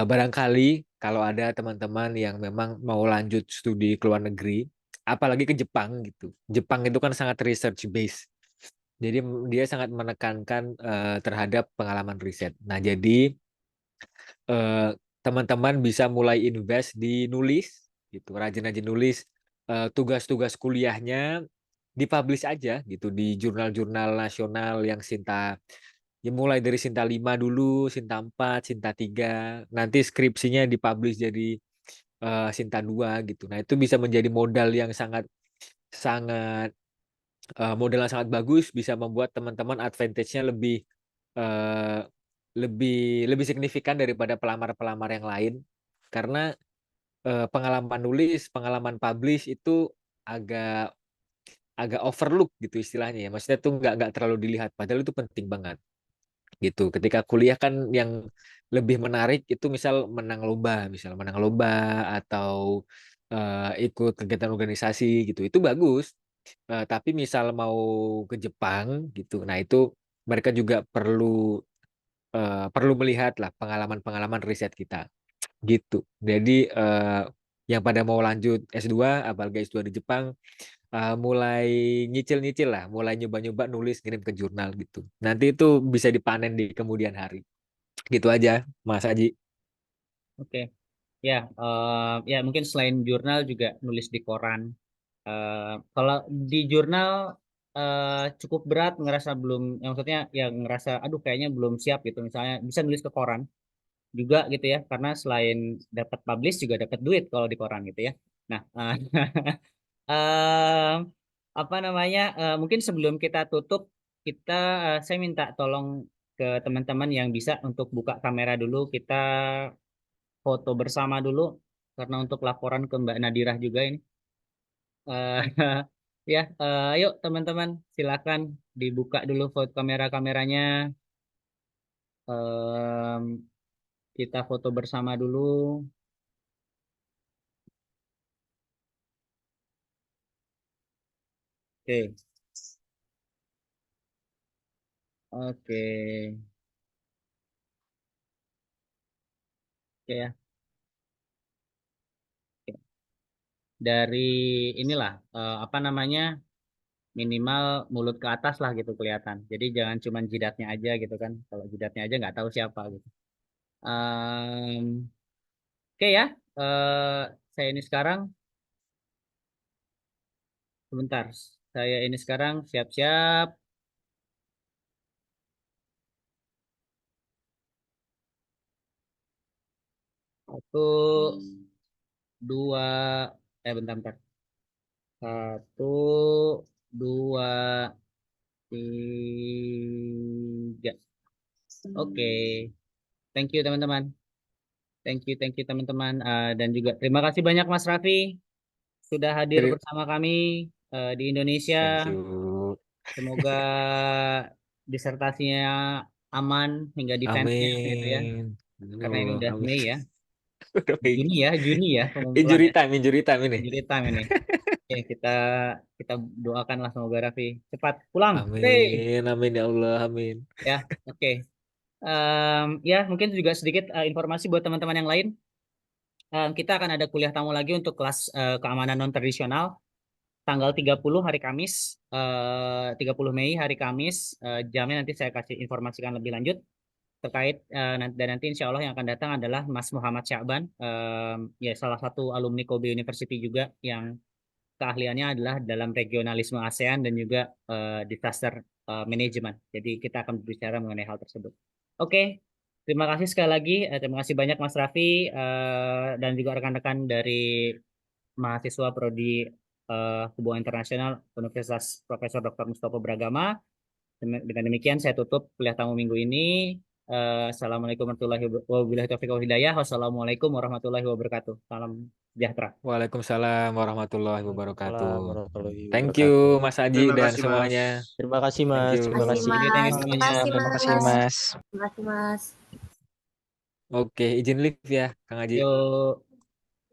Barangkali kalau ada teman-teman yang memang mau lanjut studi ke luar negeri, apalagi ke Jepang gitu. Jepang itu kan sangat research base. Jadi dia sangat menekankan terhadap pengalaman riset. Nah, jadi eh, teman-teman bisa mulai invest di nulis gitu, rajin-rajin nulis tugas-tugas kuliahnya dipublish aja gitu di jurnal-jurnal nasional yang Sinta ya mulai dari Sinta 5 dulu, Sinta 4, Sinta 3, nanti skripsinya dipublish jadi Sinta 2 gitu. Nah, itu bisa menjadi modal yang sangat sangat modal yang sangat bagus bisa membuat teman-teman advantage-nya eh, lebih signifikan daripada pelamar-pelamar yang lain karena pengalaman nulis, pengalaman publish itu agak agak overlook gitu istilahnya ya. Maksudnya tuh nggak terlalu dilihat padahal itu penting banget gitu. Ketika kuliah kan yang lebih menarik itu misal menang lomba atau ikut kegiatan organisasi gitu. Itu bagus. Tapi misal mau ke Jepang gitu, nah itu mereka juga perlu melihat lah pengalaman-pengalaman riset kita gitu. Jadi yang pada mau lanjut S2, apalagi S2 di Jepang, mulai nyicil-nyicil lah, mulai nyoba-nyoba nulis ngirim ke jurnal gitu. Nanti itu bisa dipanen di kemudian hari. Gitu aja, Mas Aji. Oke. Ya, ya mungkin selain jurnal juga nulis di koran. Kalau di jurnal cukup berat, ngerasa belum, yang maksudnya ya ngerasa, aduh kayaknya belum siap gitu. Misalnya bisa nulis ke koran juga gitu ya, karena selain dapat publish juga dapat duit kalau di koran gitu ya. Nah, eh, apa namanya? Mungkin sebelum kita tutup, kita saya minta tolong ke teman-teman yang bisa untuk buka kamera dulu, kita foto bersama dulu karena untuk laporan ke Mbak Nadirah juga ini. Eh, ya, yuk teman-teman, silakan dibuka dulu foto kamera-kameranya. Em, kita foto bersama dulu. Oke, oke, oke ya. Oke. Dari inilah apa namanya, minimal mulut ke atas lah gitu kelihatan. Jadi jangan cuma jidatnya aja gitu kan. Kalau jidatnya aja nggak tahu siapa gitu. Oke ya, eh, saya ini sekarang sebentar. Saya ini sekarang siap-siap. Satu, dua, bentar-bentar. Satu, dua, tiga. Oke, thank you teman-teman. Thank you teman-teman. Dan juga terima kasih banyak Mas Raffi sudah hadir Teri- bersama kami di Indonesia. Thank you. Semoga disertasinya aman hingga defense-nya gitu ya. Amin. Ya Karena ini Allah, udah amin. Mei ya. Udah baik. Juni ya pengumpulan ya. Injury time ini. Injury time ini. Oke, kita doakanlah semoga Raffi cepat pulang. Hei. Amin, amin ya Allah, amin. Ya, oke. Ya, mungkin juga sedikit informasi buat teman-teman yang lain. Kita akan ada kuliah tamu lagi untuk kelas keamanan non tradisional tanggal 30 hari Kamis, 30 Mei hari Kamis. Jamnya nanti saya kasih informasikan lebih lanjut terkait dan nanti insya Allah yang akan datang adalah Mas Muhammad Syakban, ya salah satu alumni Kobe University juga yang keahliannya adalah dalam regionalisme ASEAN dan juga disaster management. Jadi kita akan berbicara mengenai hal tersebut. Oke, terima kasih sekali lagi. Terima kasih banyak Mas Raffi dan juga rekan-rekan dari mahasiswa Prodi Hubungan Internasional Universitas Profesor Dr. Mustopo Bragama. Dengan demikian saya tutup kuliah tamu minggu ini. Assalamualaikum warahmatullahi wabarakatuh. Wassalamualaikum warahmatullahi wabarakatuh. Salam sejahtera. Waalaikumsalam warahmatullahi wabarakatuh. Waalaikumsalam warahmatullahi Thank you wabarakatuh. Mas Aji Terima dan kasih, Mas. semuanya. Terima kasih Thank Mas, you. terima Makasih kasih. Thank you Mas, semuanya. makasih Terima kasih Mas, Mas. makasih Mas. Oke, izin live ya, Kang Aji. Yuk.